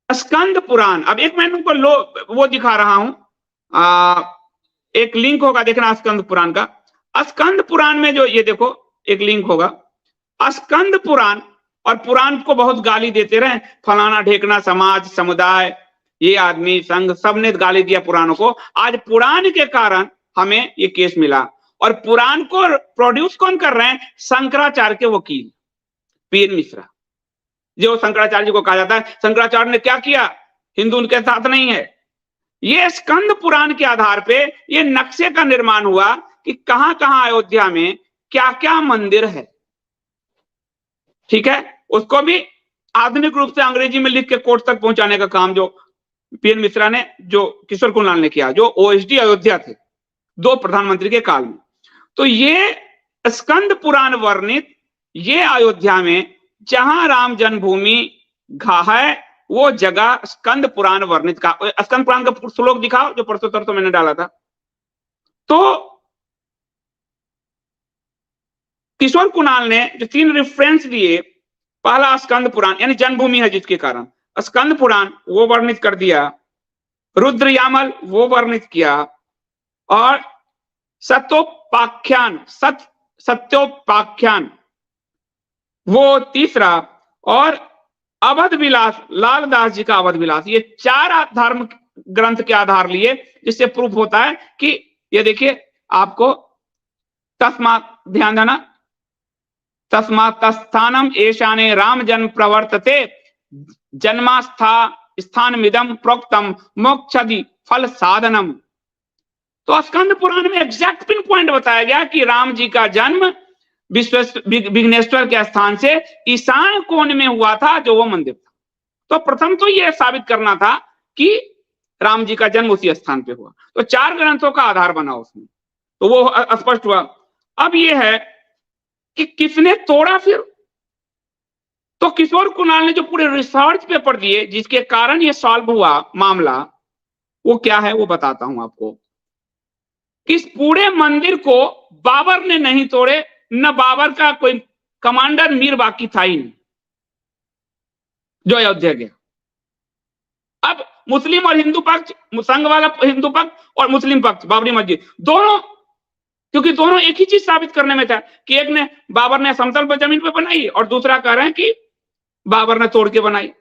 स्कंद पुराण। अब एक मैं उनको वो दिखा रहा हूं, एक लिंक होगा देखना स्कंद पुराण का। स्कंद पुराण में जो ये देखो एक लिंक होगा, स्कंद पुराण, और पुराण को बहुत गाली देते रहे, फलाना ढेकना समाज समुदाय ये आदमी संघ सबने गाली दिया पुराणों को। आज पुराण के कारण हमें ये केस मिला, और पुराण को प्रोड्यूस कौन कर रहे हैं? शंकराचार्य के वकील पीएन मिश्रा, जो शंकराचार्य जी को कहा जाता है शंकराचार्य ने क्या किया, हिंदू उनके साथ नहीं है। ये स्कंद पुराण के आधार पे ये नक्शे का निर्माण हुआ कि कहां कहां अयोध्या में क्या क्या मंदिर है, ठीक है। उसको भी आधुनिक रूप से अंग्रेजी में लिख के कोर्ट तक पहुंचाने का काम जो पीएन मिश्रा ने, जो किशोर कुणाल ने किया, जो ओएसडी अयोध्या थे 2 प्रधानमंत्री के काल में। तो ये स्कंद पुराण वर्णित ये अयोध्या में जहां राम जन्मभूमि है वो जगह स्कंद पुराण वर्णित का, स्कंद पुराण का श्लोक दिखाओ जो परसों तरसों मैंने डाला था। तो किशोर कुणाल ने जो 3 रेफरेंस दिए, पहला स्कंद पुराण यानी जन्मभूमि है जिसके कारण, स्कंद पुराण वो वर्णित कर दिया, रुद्र यामल वो वर्णित किया, और सत्योपाख्यान वो तीसरा, और अवध विलास लालदास जी का अवध विलास, ये 4 धर्म ग्रंथ के आधार लिए, जिससे प्रूफ होता है कि ये देखिए आपको तस्मात् ध्यान देना, तस्मात् स्थानम एशाने राम जन्म प्रवर्तते जन्मास्था स्थानमिदं प्रोक्तम मोक्षदि फल साधनम। तो स्कंद पुराण में एग्जैक्ट पिन पॉइंट बताया गया कि राम जी का जन्म विघ्नेश्वर के स्थान से ईशान कोण में हुआ था, जो वो मंदिर था। तो प्रथम तो यह साबित करना था कि राम जी का जन्म उसी स्थान पे हुआ, तो 4 ग्रंथों का आधार बना उसमें, तो वो स्पष्ट हुआ। अब यह है कि किसने तोड़ा फिर, तो किशोर कुणाल ने जो पूरे रिसर्च पेपर दिए जिसके कारण ये सॉल्व हुआ मामला, वो क्या है वो बताता हूं आपको। इस पूरे मंदिर को बाबर ने नहीं तोड़े, न बाबर का कोई कमांडर मीर बाकी था ही नहीं जो अयोध्या गया। अब मुस्लिम और हिंदू पक्ष, संघ वाला हिंदू पक्ष और मुस्लिम पक्ष बाबरी मस्जिद दोनों, क्योंकि दोनों एक ही चीज साबित करने में था कि एक ने बाबर ने समतल पर जमीन पे बनाई और दूसरा कह रहे हैं कि बाबर ने तोड़ के बनाई।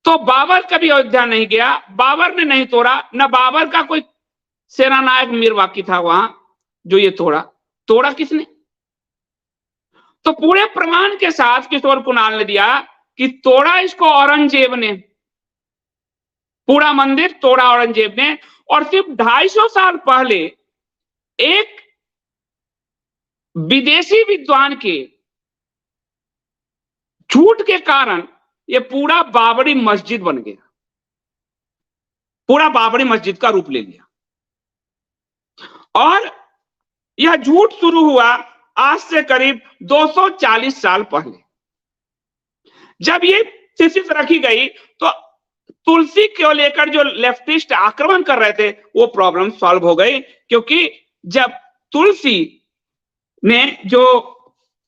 तो बाबर कभी अयोध्या नहीं गया, बाबर ने नहीं तोड़ा, न बाबर का कोई सेनानायक मीर बाकी था वहां जो ये तोड़ा किसने? तो पूरे प्रमाण के साथ किशोर कुणाल ने दिया कि तोड़ा इसको औरंगजेब ने, पूरा मंदिर तोड़ा औरंगजेब ने। और सिर्फ 250 साल पहले एक विदेशी विद्वान के झूठ के कारण ये पूरा बाबरी मस्जिद बन गया, पूरा बाबरी मस्जिद का रूप ले लिया। और यह झूठ शुरू हुआ आज से करीब 240 साल पहले। जब ये थीसिस रखी गई तो तुलसी को लेकर जो लेफ्टिस्ट आक्रमण कर रहे थे वो प्रॉब्लम सॉल्व हो गई, क्योंकि जब तुलसी ने जो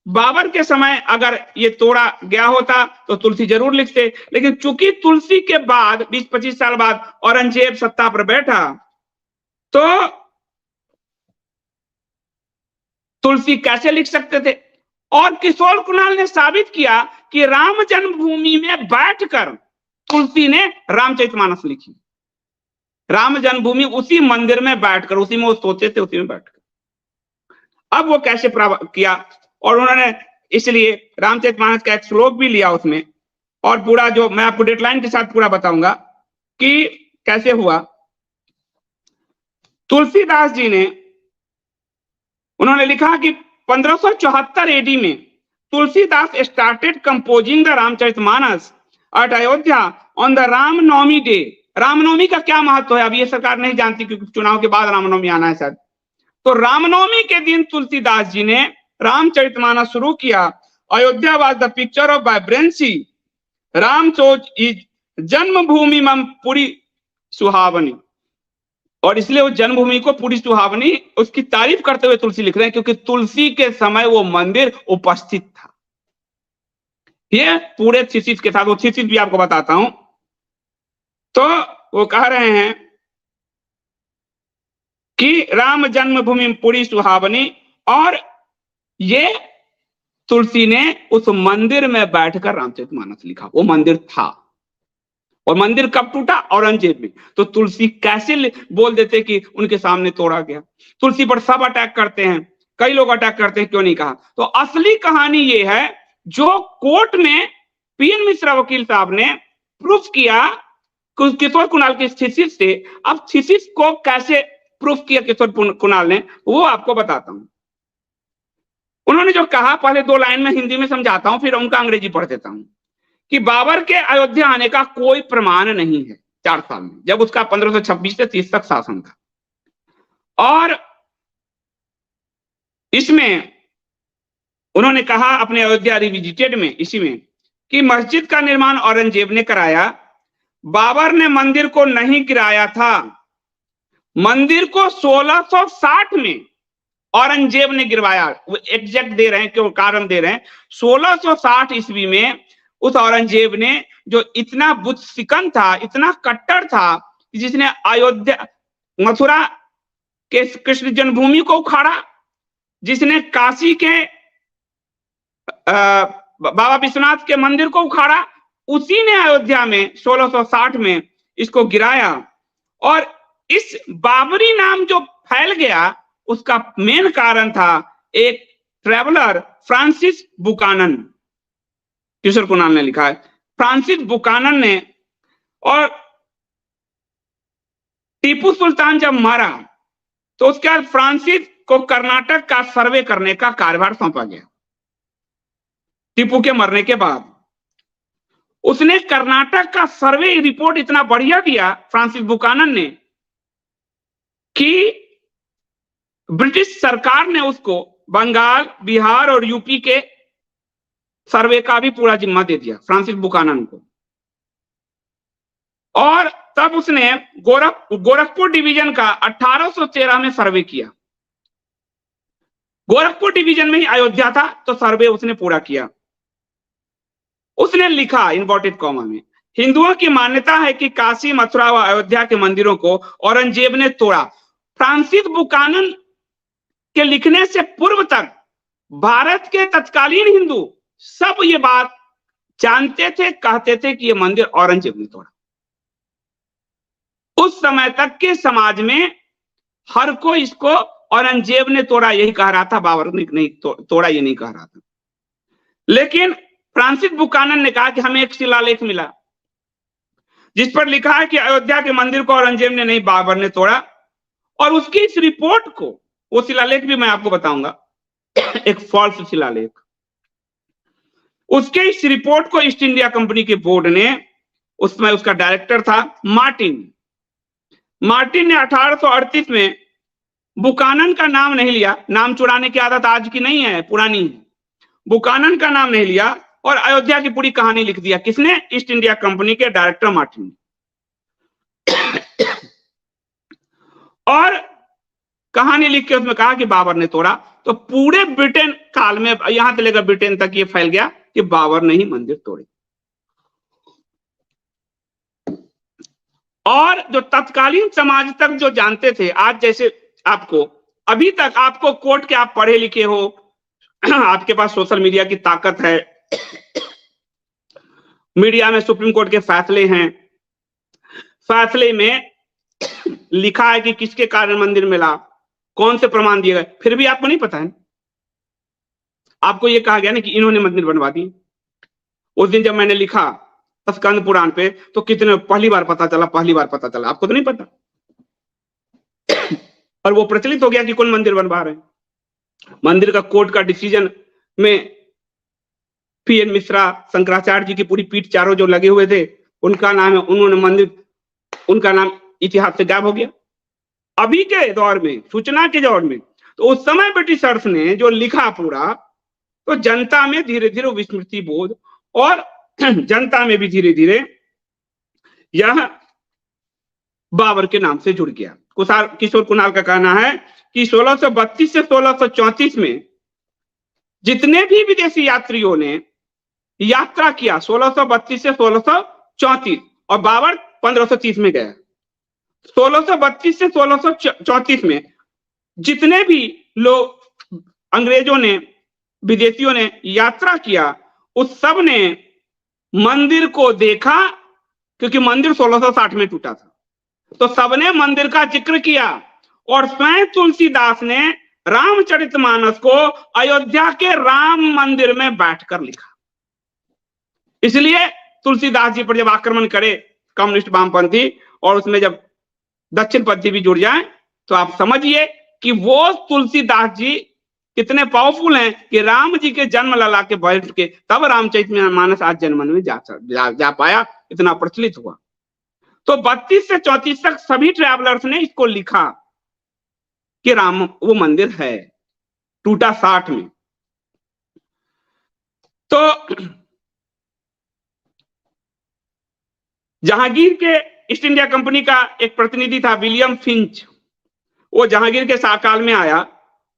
बाबर के समय अगर ये तोड़ा गया होता तो तुलसी जरूर लिखते, लेकिन चूंकि तुलसी के बाद 20-25 साल बाद औरंगजेब सत्ता पर बैठा तो तुलसी कैसे लिख सकते थे। और किशोर कुणाल ने साबित किया कि राम जन्मभूमि में बैठकर तुलसी ने रामचरितमानस लिखी। राम जन्मभूमि उसी मंदिर में बैठकर, उसी में वो सोते थे, उसी में बैठकर। अब वो कैसे प्राप्त किया, और उन्होंने इसलिए रामचरितमानस का एक श्लोक भी लिया उसमें, और पूरा जो मैं आपको डेडलाइन के साथ पूरा बताऊंगा कि कैसे हुआ। तुलसीदास जी ने, उन्होंने लिखा कि 1574 एडी में Tulsidas started composing the Ramcharitmanas at Ayodhya on the Ramnavami day. Ramnavami का क्या महत्व है अब ये सरकार नहीं जानती, क्योंकि चुनाव के बाद रामनवमी आना है शायद। तो रामनवमी के दिन तुलसीदास जी ने रामचरितमानस शुरू किया। Ayodhya was the picture of vibrancy, Ram chose is जन्मभूमि मम पूरी सुहावनी। और इसलिए उस जन्मभूमि को पूरी सुहावनी उसकी तारीफ करते हुए तुलसी लिख रहे हैं, क्योंकि तुलसी के समय वो मंदिर उपस्थित था। ये पूरे थीसिस के साथ, वो थीसिस भी आपको बताता हूं। तो वो कह रहे हैं कि राम जन्मभूमि पूरी सुहावनी, और ये तुलसी ने उस मंदिर में बैठकर रामचरितमानस लिखा। वो मंदिर था, और मंदिर कब टूटा? औरंगजेब में। तो तुलसी कैसे बोल देते कि उनके सामने तोड़ा गया? तुलसी पर सब अटैक करते हैं, कई लोग अटैक करते हैं, क्यों नहीं कहा? तो असली कहानी ये है जो कोर्ट में पीएन मिश्रा वकील साहब ने प्रूफ किया किशोर कुणाल की थीसिस से। अब थीसिस को कैसे प्रूफ किया किशोर कुणाल ने, वो आपको बताता हूं। उन्होंने जो कहा, पहले 2 लाइन में हिंदी में समझाता हूं, फिर उनका अंग्रेजी पढ़ देता हूं, कि बाबर के अयोध्या आने का कोई प्रमाण नहीं है 4 साल में, जब उसका 1526 से 30 तक शासन था। और इसमें उन्होंने कहा अपने अयोध्या रिविजिटेड में, इसी में, कि मस्जिद का निर्माण औरंगजेब ने कराया, बाबर ने मंदिर को नहीं गिराया था। मंदिर को 1660 में औरंगजेब ने गिरवाया। वो एग्जैक्ट दे रहे हैं, क्यों कारण दे रहे हैं। 1660 ईस्वी में उस औरंगजेब ने, जो इतना बुत सिकन था, इतना कट्टर था, जिसने अयोध्या मथुरा के कृष्ण जन्मभूमि को उखाड़ा, जिसने काशी के बाबा विश्वनाथ के मंदिर को उखाड़ा, उसी ने अयोध्या में 1660 में इसको गिराया। और इस बाबरी नाम जो फैल गया, उसका मेन कारण था एक traveller Francis Buchanan. Kishore Kunal ने लिखा है, फ्रांसिस बुकानन ने। और टीपू सुल्तान जब मरा तो उसके बाद फ्रांसिस को कर्नाटक का सर्वे करने का कार्यभार सौंपा गया। टीपू के मरने के बाद उसने कर्नाटक का सर्वे रिपोर्ट इतना बढ़िया दिया फ्रांसिस बुकानन ने, कि ब्रिटिश सरकार ने उसको बंगाल, बिहार और यूपी के सर्वे का भी पूरा जिम्मा दे दिया फ्रांसिस बुकानन को। और तब उसने गोरखपुर डिवीजन का 1813 में सर्वे किया। गोरखपुर डिवीजन में ही अयोध्या था, तो सर्वे उसने पूरा किया। उसने लिखा इन्वर्टेड कॉमा में, हिंदुओं की मान्यता है कि काशी, मथुरा व अयोध्या के मंदिरों को औरंगजेब ने तोड़ा। फ्रांसिस बुकानन के लिखने से पूर्व तक भारत के तत्कालीन हिंदू सब ये बात जानते थे, कहते थे कि ये मंदिर औरंगजेब ने तोड़ा। उस समय तक के समाज में हर कोई इसको औरंगजेब ने तोड़ा यही कह रहा था, बाबर ने नहीं तोड़ा ये नहीं कह रहा था। लेकिन फ्रांसिस बुकानन ने कहा कि हमें एक शिलालेख मिला जिस पर लिखा है कि अयोध्या के मंदिर को औरंगजेब ने नहीं बाबर ने तोड़ा, और उसकी इस रिपोर्ट को, वो शिलालेख भी मैं आपको बताऊंगा, एक फॉल्स शिलालेख, उसके इस रिपोर्ट को ईस्ट इंडिया कंपनी के बोर्ड ने, उसमें उसका डायरेक्टर था मार्टिन ने 1838 में बुकानन का नाम नहीं लिया, नाम चुराने की आदत आज की नहीं है, पुरानी है, बुकानन का नाम नहीं लिया और अयोध्या की पूरी कहानी लिख दिया। किसने? ईस्ट इंडिया कंपनी के डायरेक्टर मार्टिन ने। और कहानी लिख के उसमें कहा कि बाबर ने तोड़ा। तो पूरे ब्रिटेन काल में, यहां से लेकर ब्रिटेन तक ये फैल गया कि बाबर ने ही मंदिर तोड़े। और जो तत्कालीन समाज तक जो जानते थे, आज जैसे आपको अभी तक आपको कोर्ट के, आप पढ़े लिखे हो, आपके पास सोशल मीडिया की ताकत है, मीडिया में सुप्रीम कोर्ट के फैसले हैं, फैसले में लिखा है कि किसके कारण मंदिर मिला, कौन से प्रमाण दिए गए, फिर भी आपको नहीं पता है। आपको यह कहा गया ना कि इन्होंने मंदिर बनवा दी। उस दिन जब मैंने लिखा स्कंद पुराण पे, तो कितने पहली बार पता चला, आपको तो नहीं पता। और वो प्रचलित हो गया कि कौन मंदिर बनवा रहे हैं। मंदिर का कोर्ट का डिसीजन में पीएन मिश्रा, शंकराचार्य जी की पूरी पीठ चारों जो लगे हुए थे, उनका नाम है, उन्होंने मंदिर, उनका नाम इतिहास से गायब हो गया। अभी के दौर में, सूचना के दौर में, तो उस समय ब्रिटिशर्स ने जो लिखा पूरा, तो जनता में धीरे धीरे विस्मृति बोध, और जनता में भी धीरे धीरे यह बाबर के नाम से जुड़ गया। किशोर कुणाल का कहना है कि 1632 से 1634 में जितने भी विदेशी यात्रियों ने यात्रा किया, 1632 से 1634, और बाबर 1530 में गया। 1632 से 1634 में जितने भी लोग, अंग्रेजों ने, विदेशियों ने यात्रा किया, उस सब ने मंदिर को देखा, क्योंकि मंदिर 1660 में टूटा था, तो सबने मंदिर का जिक्र किया। और स्वयं तुलसीदास ने रामचरितमानस को अयोध्या के राम मंदिर में बैठकर लिखा। इसलिए तुलसीदास जी पर जब आक्रमण करे कम्युनिस्ट वामपंथी, और उसमें जब दक्षिणपंथी भी जुड़ जाए, तो आप समझिए कि वो तुलसीदास जी कितने पावरफुल हैं कि राम जी के जन्म लला के बैठ के तब रामचरितमानस आज जनमन में जा पाया, इतना प्रचलित हुआ। तो 32 से 34 तक सभी ट्रैवलर्स ने इसको लिखा कि राम वो मंदिर है, टूटा 60 में। तो जहांगीर के ईस्ट इंडिया कंपनी का एक प्रतिनिधि था विलियम फिंच, वो जहांगीर के शासनकाल में आया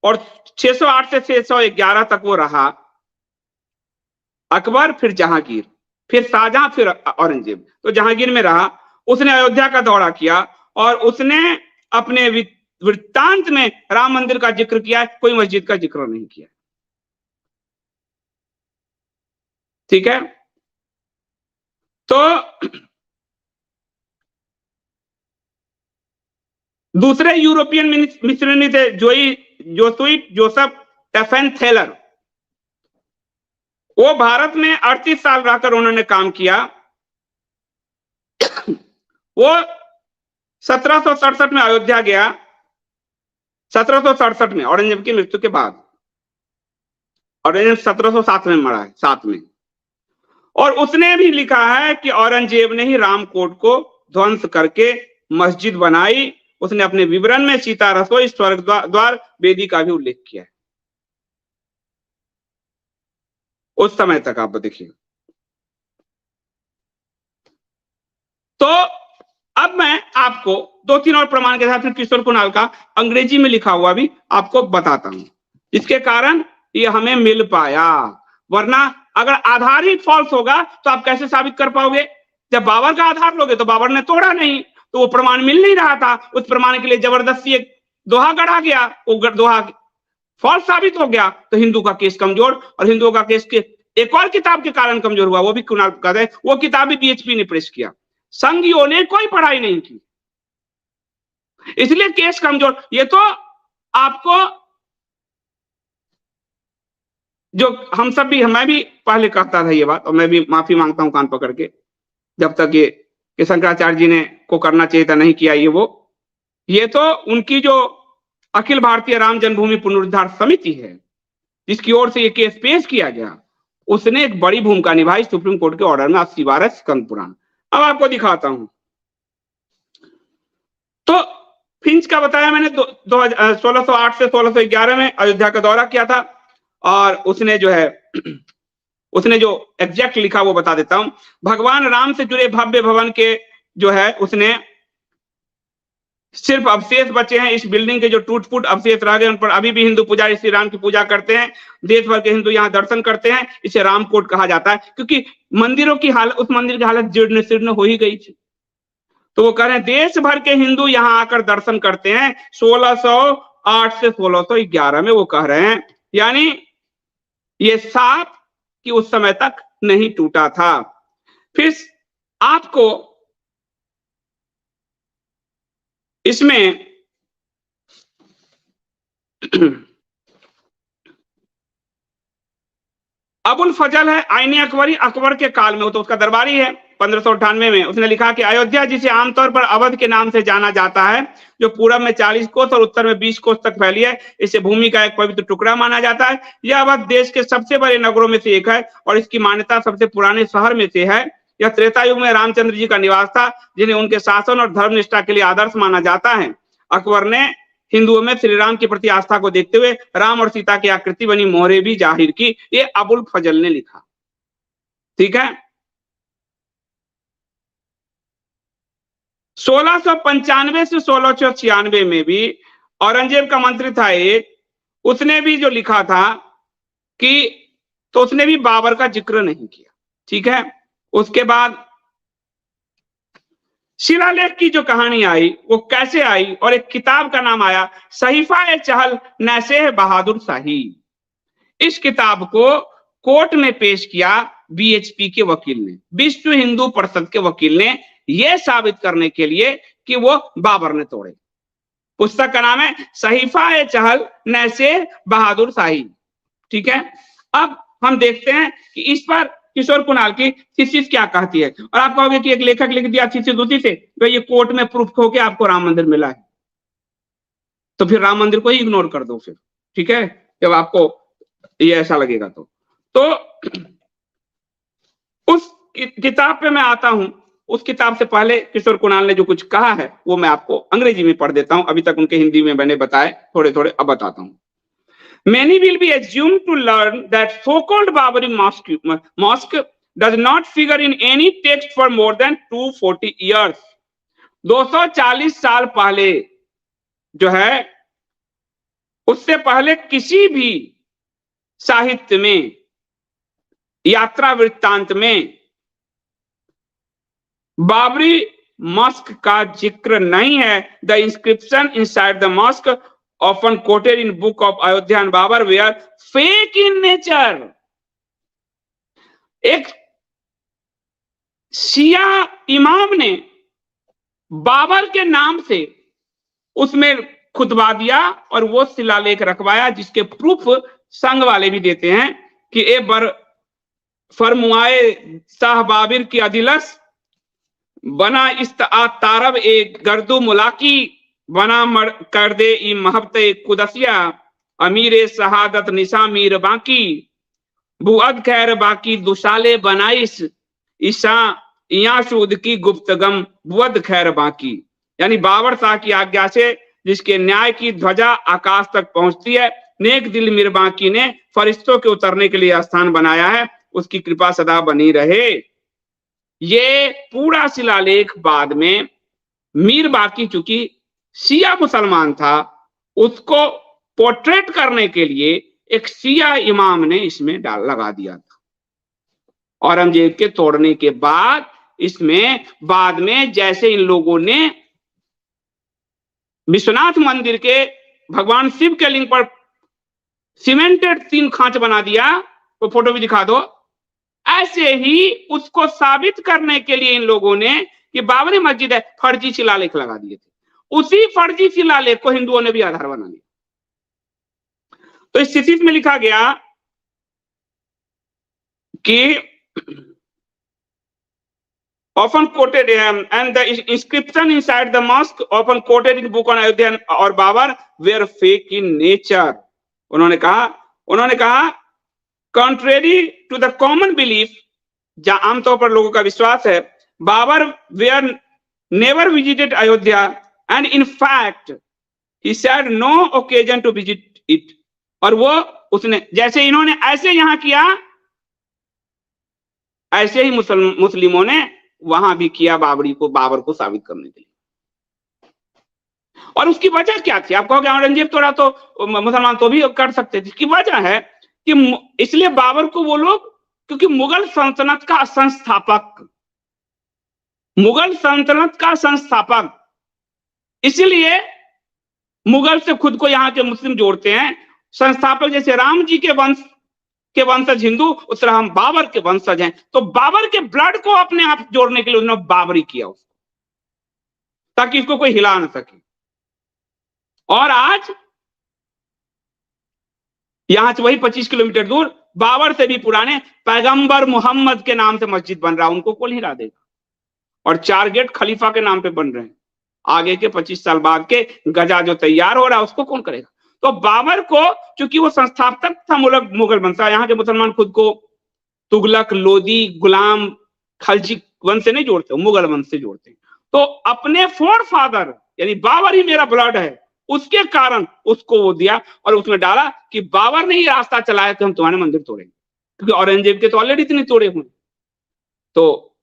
और 608 से 611 तक वो रहा। अकबर, फिर जहांगीर, फिर शाहजहां, फिर औरंगजेब। तो जहांगीर में रहा, उसने अयोध्या का दौरा किया और उसने अपने वृत्तांत में राम मंदिर का जिक्र किया, कोई मस्जिद का जिक्र नहीं किया। ठीक है। तो दूसरे यूरोपियन मिशनरी थे जोसुइट जोसेफ टेफेनथेलर, वो भारत में 38 साल रहकर उन्होंने काम किया। वो 1767 में अयोध्या गया, 1767 में औरंगजेब की मृत्यु के बाद। औरंगजेब 1707 में मरा है, 7 में। और उसने भी लिखा है कि औरंगजेब ने ही रामकोट को ध्वंस करके मस्जिद बनाई। उसने अपने विवरण में सीता रसोई, स्वर्ग द्वार, वेदी का भी उल्लेख किया है। उस समय तक आप देखिए। तो अब मैं आपको 2-3 और प्रमाण के साथ फिर किशोर कुणाल का अंग्रेजी में लिखा हुआ भी आपको बताता हूं, जिसके कारण ये हमें मिल पाया। वरना अगर आधार ही फॉल्स होगा तो आप कैसे साबित कर पाओगे? जब बाबर का आधार लोगे तो बाबर ने तोड़ा नहीं, तो वो प्रमाण मिल नहीं रहा था। उस प्रमाण के लिए जबरदस्ती एक दोहा गढ़ा गया, वो दोहा फॉल्स साबित हो गया, तो हिंदू का केस कमजोर। और हिंदुओं का केस के एक और किताब के कारण कमजोर हुआ, वो भी कुणाल कहते हैं, वो किताब भी बीएचपी ने प्रेस किया, संघियों ने कोई पढ़ाई नहीं की, इसलिए केस कमजोर। ये तो आपको जो हम सब भी, मैं भी पहले कहता था ये बात, और मैं भी माफी मांगता हूं कान पकड़ के, जब तक ये कि शंकराचार्य जी ने को करना चाहिए था, नहीं किया ये तो उनकी जो अखिल भारतीय राम जन्मभूमि पुनरुद्धार समिति है, जिसकी ओर से ये केस पेश किया गया, उसने एक बड़ी भूमिका निभाई सुप्रीम कोर्ट के ऑर्डर में 80/12 स्कंद पुराण। अब आपको दिखाता हूं। तो फिंच का बताया मैंने 1608 से 1611 में अयोध्या का दौरा किया था, और उसने जो है उसने जो एग्जैक्ट लिखा वो बता देता हूं। भगवान राम से जुड़े भव्य भवन के जो है उसने सिर्फ अवशेष बचे हैं, इस बिल्डिंग के जो टूट फूट अवशेष रह गए उन पर अभी भी हिंदू पुजारी श्री राम की पूजा करते हैं। देश भर के हिंदू यहाँ दर्शन करते हैं। इसे रामकोट कहा जाता है, क्योंकि मंदिरों की हालत, उस मंदिर की हालत जीर्ण शीर्ण हो ही गई थी। तो वो कह रहे हैं देश भर के हिंदू यहाँ आकर दर्शन करते हैं। 1608 से 1611 में वो कह रहे हैं, यानी ये साफ कि उस समय तक नहीं टूटा था। फिर आपको इसमें अबुल फजल है आईनी अकबरी, अकबर के काल में, वो तो उसका दरबारी है। 1598 में उसने लिखा कि अयोध्या, जिसे आमतौर पर अवध के नाम से जाना जाता है, जो पूरब में 40 कोस और उत्तर में 20 कोस तक फैली है, इसे भूमि का एक पवित्र टुकड़ा माना जाता है। यह अवध देश के सबसे बड़े नगरों में से एक है और इसकी मान्यता सबसे पुराने शहर में से है। यह त्रेता युग में रामचंद्र जी का निवास था, जिन्हें उनके शासन और धर्मनिष्ठा के लिए आदर्श माना जाता है। अकबर ने हिंदुओं में श्री राम के प्रति आस्था को देखते हुए राम और सीता की आकृति बनी मोहरें भी जाहिर की। ये अबुल फजल ने लिखा, ठीक है। 1695 से 1696 में भी औरंगजेब का मंत्री था एक, उसने भी जो लिखा था कि, तो उसने भी बाबर का जिक्र नहीं किया, ठीक है। उसके बाद शिलालेख की जो कहानी आई वो कैसे आई, और एक किताब का नाम आया सहीफा चहल नैसेह बहादुर शाही। इस किताब को कोर्ट में पेश किया बीएचपी के वकील ने, विश्व हिंदू परिषद के वकील ने, यह साबित करने के लिए कि वो बाबर ने तोड़े। पुस्तक का नाम है सहीफा चहल नैसेह बहादुर शाही, ठीक है। अब हम देखते हैं कि इस पर किशोर कुणाल की थीसिस क्या कहती है। और आप कहोगे कि एक लेखक लिख दिया थीसिस उसी से, तो ये कोर्ट में प्रूफ हो के आपको राम मंदिर मिला है, तो फिर राम मंदिर को ही इग्नोर कर दो फिर, ठीक है, जब आपको ये ऐसा लगेगा तो उस किताब पे मैं आता हूं। उस किताब से पहले किशोर कुणाल ने जो कुछ कहा है वो मैं आपको अंग्रेजी में पढ़ देता हूं। अभी तक उनके हिंदी में मैंने बताए थोड़े थोड़े, अब बताता हूं। Many will be assumed to learn that so-called Babari mosque does not figure in any text for more than 240 years. 240 साल पहले जो है, उससे पहले किसी भी साहित्य में, यात्रा वृत्तांत में बाबरी मस्क का जिक्र नहीं है। The inscription inside the Musk often quoted in book of Ayodhya and Babar were fake in nature. एक शिया इमाम ने बाबर के नाम से उसमें खुतबा दिया और वो शिलालेख रखवाया, जिसके प्रूफ संघ वाले भी देते हैं कि ए बर फरमुआए शाह बाबिर की अदिलस बना इस्त तारब ए गर्दू मुलाकी बना मर कर दे ई महबते कुदसिया अमीर शहादत निशा मीर बाकी बुअद खैर बाकी दुशाले बनाइस ईशा इयाशूद की गुप्तगम बुअद खैर बाकी। यानी बाबर शाह की आज्ञा से जिसके न्याय की ध्वजा आकाश तक पहुंचती है, नेक दिल मीर बाकी ने फरिश्तों के उतरने के लिए स्थान बनाया है, उसकी कृपा सदा बनी रहे। ये पूरा शिलालेख बाद में मीर बाकी, चूंकि शिया मुसलमान था, उसको पोर्ट्रेट करने के लिए एक शिया इमाम ने इसमें लगा दिया था। औरंगजेब के तोड़ने के बाद इसमें बाद में जैसे इन लोगों ने विश्वनाथ मंदिर के भगवान शिव के लिंग पर सीमेंटेड 3 खांच बना दिया, वो फोटो भी दिखा दो, ऐसे ही उसको साबित करने के लिए इन लोगों ने कि बाबरी मस्जिद है, फर्जी शिलालेख लगा दिए थे। उसी फर्जी शिलालेख को हिंदुओं ने भी आधार बना लिया। तो इस थीसिस में लिखा गया कि often quoted and the inscription inside the mosque often quoted in book on Ayodhya और Babar were fake in nature. उन्होंने कहा contrary to the common belief, जहां आमतौर पर लोगों का विश्वास है, Babar were never visited Ayodhya and in fact he said no occasion to visit it. और वो उसने जैसे इन्होंने ऐसे यहां किया, ऐसे ही मुस्लिमों ने वहां भी किया बाबर को साबित करने के लिए। और उसकी वजह क्या थी? आप कहोगे औरंगजेब तोड़ा तो मुसलमान तो भी कर सकते थे। की वजह है कि इसलिए बाबर को वो लोग, क्योंकि मुगल सल्तनत का संस्थापक, इसलिए मुगल से खुद को यहाँ के मुस्लिम जोड़ते हैं। संस्थापक जैसे राम जी के वंशज हिंदू, उस तरह हम बाबर के वंशज हैं। तो बाबर के ब्लड को अपने आप जोड़ने के लिए उन्होंने बाबरी किया उसको, ताकि इसको कोई हिला ना सके। और आज यहां से वही 25 किलोमीटर दूर बाबर से भी पुराने पैगंबर मोहम्मद के नाम से मस्जिद बन रहा है, उनको कौन हिला देगा? और 4 गेट खलीफा के नाम पे बन रहे हैं। आगे के 25 साल बाद के गजा जो तैयार हो रहा है उसको कौन करेगा? तो बाबर को, चूंकि वो संस्थापक था मुगल वंश, यहाँ के मुसलमान खुद को तुगलक, लोदी, गुलाम, खलजी वंश से नहीं जोड़ते, मुगल वंश से जोड़ते हैं। तो अपने फोर फादर यानी बाबर ही मेरा ब्लड है, उसके कारण उसको वो दिया और उसमें डाला कि बाबर ने ही रास्ता चलाया कि हम तुम्हारे मंदिर तोड़ेंगे, क्योंकि औरंगजेब के तो ऑलरेडी इतने तोड़े हुए। तो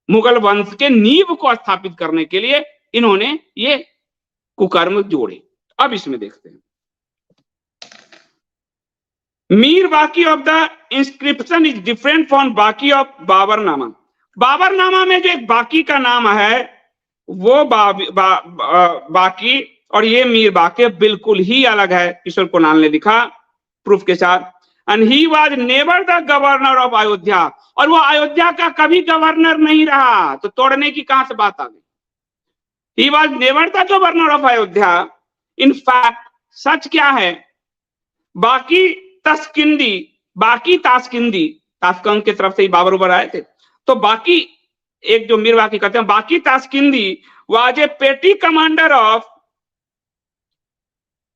मुगल वंश के नींव को स्थापित करने के लिए इन्होंने ये कुकर्म जोड़े। अब इसमें देखते हैं, मीर बाकी of the inscription is different from बाकी ऑफ बाबरनामा। बाबरनामा में जो एक बाकी का नाम है वो बाकी, और ये मीर बाकी बिल्कुल ही अलग है। किशोर कुणाल ने लिखा प्रूफ के साथ। And he was never the governor of Ayodhya, और वो अयोध्या का कभी गवर्नर नहीं रहा। तो तोड़ने की कहां से बात आ गई? He was never the governor of Ayodhya. In fact सच क्या है, बाकी तास्किंदी तास्कंद की तरफ से ही बाबर उबर आए थे। तो बाकी एक जो मीर बाकी कहते हैं, बाकी तास्किंदी was a petty commander of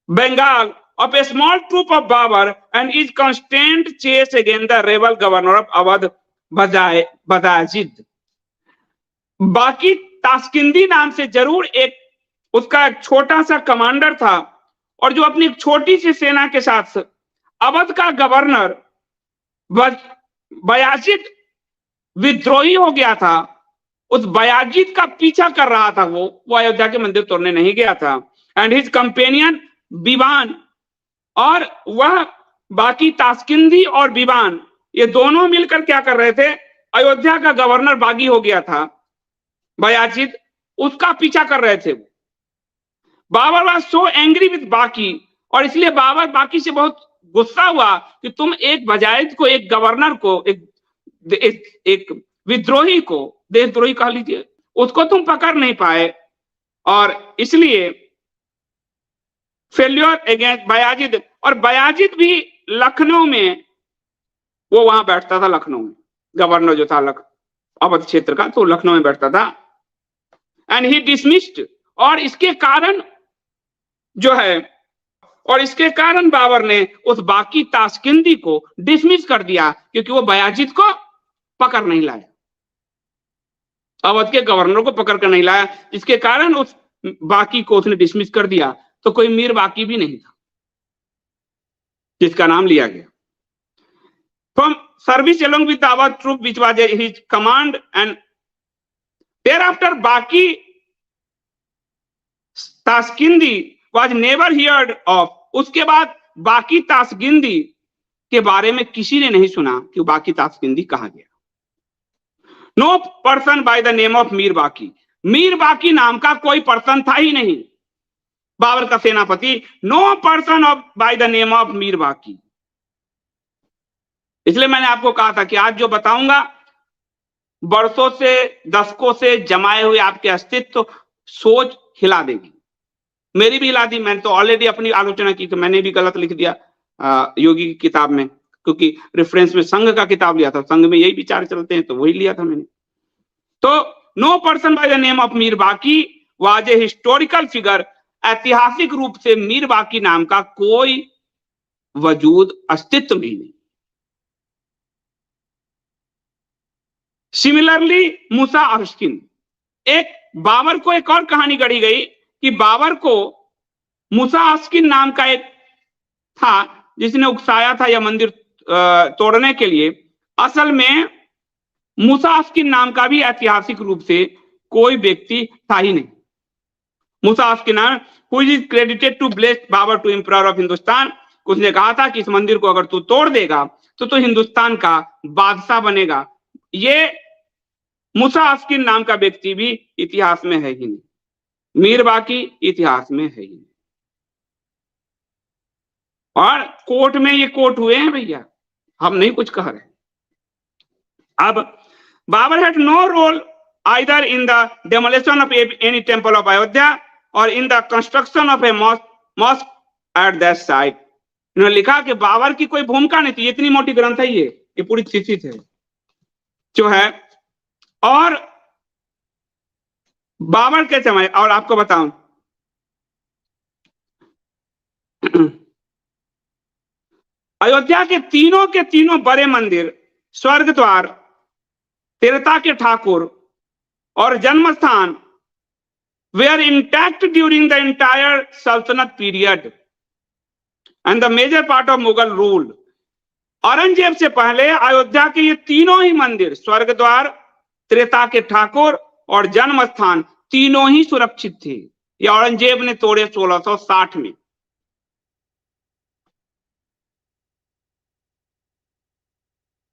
Bengal of a small troop of Babur and is constant chase against the rebel governor of Awadh Bayazid। बाकी तास्किंदी नाम से जरूर एक उसका एक छोटा सा कमांडर था, और जो अपनी एक छोटी सी सेना के साथ अवध का गवर्नर बयाजिद विद्रोही हो गया था, उस बयाजिद का पीछा कर रहा था। वो अयोध्या के मंदिर तोड़ने नहीं गया था। एंड हिज कंपेनियन बीवान, और वह बाकी तास्किंदी और बीवान ये दोनों मिलकर क्या कर रहे थे, अयोध्या का गवर्नर बागी हो गया था बयाजिद, उसका पीछा कर रहे थे। Babur was so angry with Baqi, और इसलिए बाबर बाकी से बहुत गुस्सा हुआ कि तुम एक बजायद को, एक गवर्नर को, एक विद्रोही को, देशद्रोही कह लीजिए, उसको तुम पकड़ नहीं पाए, और इसलिए फेल्योर अगेंस्ट बयाजिद। और बयाजिद भी लखनऊ में, वो वहां बैठता था, लखनऊ में गवर्नर जो था अवध क्षेत्र का, तो लखनऊ में बैठता था। एंड ही डिसमिस्ड, और इसके कारण जो है, और इसके कारण बाबर ने उस बाकी तास्किंदी को डिसमिस कर दिया, क्योंकि वो बयाजिद को पकड़ नहीं लाया, अवध के गवर्नर को पकड़ कर नहीं लाया, इसके कारण उस बाकी को उसने डिसमिस कर दिया। तो कोई मीर बाकी भी नहीं था जिसका नाम लिया गया। From service along with the Awadh troop which was his command, and thereafter बाकी तास्किंदी was never heard of। उसके बाद बाकी तास्किंदी के बारे में किसी ने नहीं सुना कि बाकी तास्किंदी कहा गया। No person by the name of Mir Baqi, Mir बाकी नाम का कोई पर्सन था ही नहीं, बाबर का सेनापति। No person of by the name of Mir Baqi. इसलिए मैंने आपको कहा था कि आज जो बताऊंगा बरसों से, दशकों से जमाए हुए आपके अस्तित्व, सोच हिला देगी। मेरी भी हिला दी। मैंने तो ऑलरेडी अपनी आलोचना की कि मैंने भी गलत लिख दिया, योगी की किताब में, क्योंकि रेफरेंस में संघ का किताब लिया था, संघ में यही विचार चलते हैं, तो वही लिया था मैंने। तो no person by the name of Mir Baqi was a historical figure, ऐतिहासिक रूप से मीर बाकी नाम का कोई वजूद अस्तित्व में ही नहीं। सिमिलरली मूसा अरस्किन, एक बाबर को एक और कहानी गढ़ी गई कि बाबर को मूसा अरस्किन नाम का एक था जिसने उकसाया था यह मंदिर तोड़ने के लिए। असल में मूसा अरस्किन नाम का भी ऐतिहासिक रूप से कोई व्यक्ति था ही नहीं। मूसा Erskine who is credited to bless Babur to emperor of Hindustan, उसने कहा था कि इस मंदिर को अगर तू तोड़ देगा तो हिंदुस्तान का बादशाह बनेगा। ये मूसा अरस्किन नाम का व्यक्ति भी इतिहास में है ही नहीं, मीर बाकी इतिहास में है ही नहीं। और कोर्ट में ये कोर्ट हुए हैं भैया, हम नहीं कुछ कह रहे। अब Babur had no role either in the demolition of any temple of Ayodhya और in the construction of a mosque at that site. इन्होंने लिखा कि बाबर की कोई भूमिका नहीं थी, इतनी मोटी ग्रंथ है ये पूरी थीसिस है जो है। और बाबर के समय, और आपको बताऊं अयोध्या के तीनों बड़े मंदिर, स्वर्ग द्वार, तिरता के ठाकुर और Janmasthan were intact during the entire sultanate period and the major part of Mughal rule. Aurangzeb से पहले अयोध्या के ये तीनों ही मंदिर, स्वर्ग द्वार, त्रेता के ठाकुर और जन्म स्थान, तीनों ही सुरक्षित थे। ये औरंगजेब ने तोड़े 1660 में।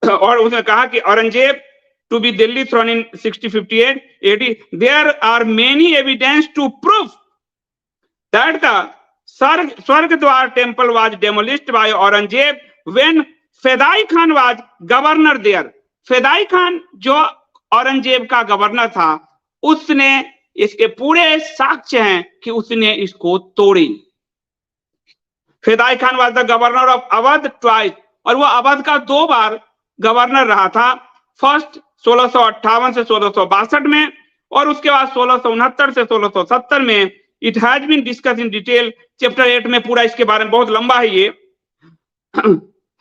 और उसने कहा कि Aurangzeb to be Delhi throne in 1658 AD, there are many evidence to prove that the Swarg Dwar temple was demolished by Aurangzeb when Fidai Khan was governor there. Fidai Khan जो औरंगजेब का गवर्नर था, उसने, इसके पूरे साक्ष्य हैं कि उसने इसको तोड़ी। Fidai Khan was the governor of Awadh twice, और वो अवध का 2 बार गवर्नर रहा था। फर्स्ट 1658 से 1662 में, और उसके बाद 1669 से 1670 में। It has been discuss in detail chapter 8 में, पूरा इसके बारे में, बहुत लंबा है ये।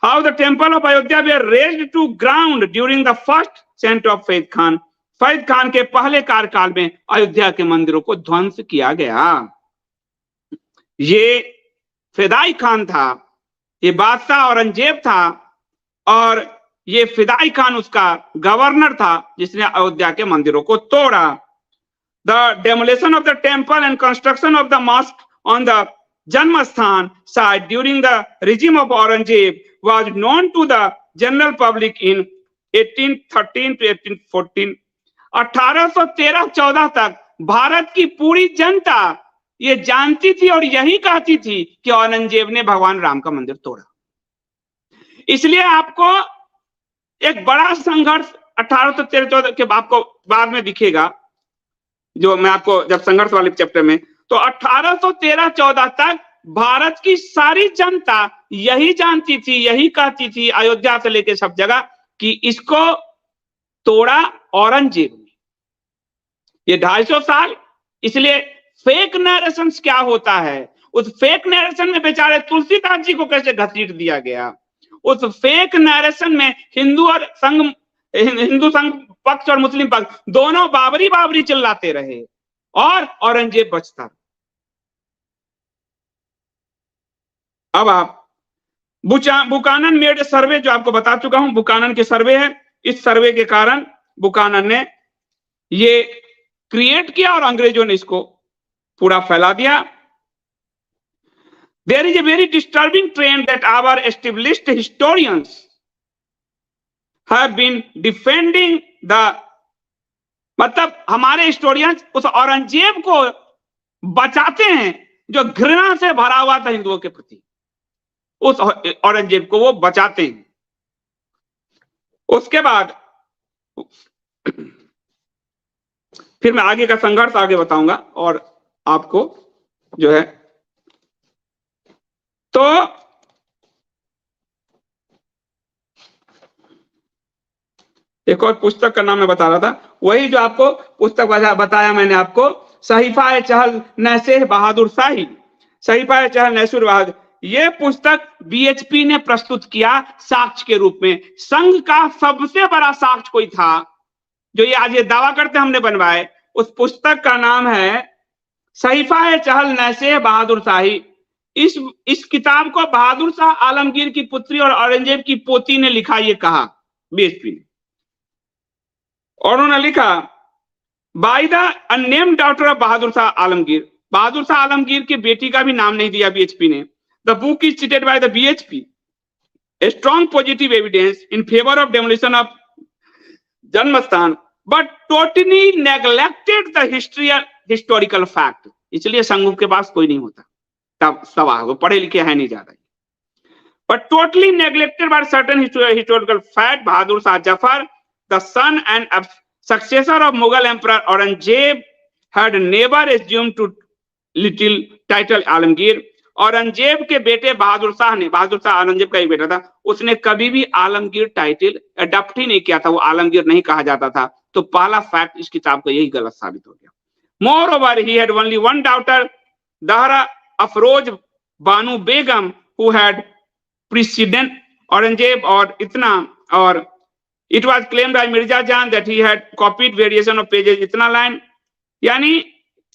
How the temple of Ayodhya were razed to ground during the first stint of Fidai Khan. Fidai Khan के पहले कार्यकाल में अयोध्या के मंदिरों को ध्वंस किया गया। ये फेदाई खान था, ये बादशाह औरंगजेब था, और ये फिदाई खान उसका गवर्नर था जिसने अयोध्या के मंदिरों को तोड़ा। The demolition of the temple and construction of the mosque on the Janmasthan site during the regime of Aurangzeb was known to the general public in 1813 to 1814। 1813-14 तक भारत की पूरी जनता ये जानती थी और यही कहती थी कि औरंगजेब ने भगवान राम का मंदिर तोड़ा। इसलिए आपको एक बड़ा संघर्ष 1813-14 के आपको बाद में दिखेगा, जो मैं आपको जब संघर्ष वाले चैप्टर में, तो 1813-14 तक भारत की सारी जनता यही जानती थी, यही कहती थी, अयोध्या से लेकर सब जगह, कि इसको तोड़ा औरंगजेब ने। ये 250 साल। इसलिए फेक नरेशन क्या होता है, उस फेक नरेशन में बेचारे तुलसीदास जी को कैसे घसीट दिया गया। उस फेक नरेशन में हिंदू संघ पक्ष और मुस्लिम पक्ष दोनों बाबरी बाबरी चिल्लाते रहे और औरंगजेब बचता। अब आप बुकानन मेड सर्वे, जो आपको बता चुका हूं, बुकानन के सर्वे है। इस सर्वे के कारण बुकानन ने ये क्रिएट किया और अंग्रेजों ने इसको पूरा फैला दिया। There is a very disturbing trend that our established historians have been defending the, मतलब हमारे हिस्टोरियंस उस औरंगजेब को बचाते हैं जो घृणा से भरा हुआ था हिंदुओं के प्रति। उस औरंगजेब को वो बचाते हैं। उसके बाद फिर मैं आगे का संघर्ष आगे बताऊंगा और आपको जो है, तो एक और पुस्तक का नाम मैं बता रहा था, वही जो आपको पुस्तक बताया मैंने आपको, सहीफा चहल नैसेह बहादुर शाही, सहीफा चहल नैसुर बहादुर, ये पुस्तक बीएचपी ने प्रस्तुत किया साक्ष्य के रूप में। संघ का सबसे बड़ा साक्ष्य कोई था जो ये आज ये दावा करते हमने बनवाए, उस पुस्तक का नाम है सहीफा चहल नैसेह बहादुर शाही। इस किताब को बहादुर शाह आलमगीर की पुत्री और औरंगजेब की पोती ने लिखा, ये कहा बीएचपी ने, और उन्होंने लिखा by the unnamed daughter of Bahadur Shah Alamgir, Bahadur Shah Alamgir की बेटी का भी नाम नहीं दिया बीएचपी ने। The book is cited by the VHP a strong positive evidence in favour of demolition of Janmasthan but totally neglected the historical fact. इसलिए संघ के पास कोई नहीं होता तब सवाल, वो पढ़े लिखे है नहीं ज्यादा, but totally neglected by certain historical fact. Bahadur Shah Jafar, the son and successor of Mughal Emperor Aurangzeb, had never assumed to little title Alamgir. Aurangzeb के बेटे बहादुर शाह ने, बहादुर शाह औरंगजेब का एक बेटा था, उसने कभी भी आलमगीर टाइटल अडॉप्ट ही नहीं किया था, वो आलमगीर नहीं कहा जाता था। तो पहला फैक्ट इस किताब का यही गलत साबित हो गया। Moreover, he had only one daughter, Dahra Afroz Banu Begum, who had precedent Aurangzeb or Itna, or it was claimed by Mirza Jan that he had copied variation of pages Itna line। यानी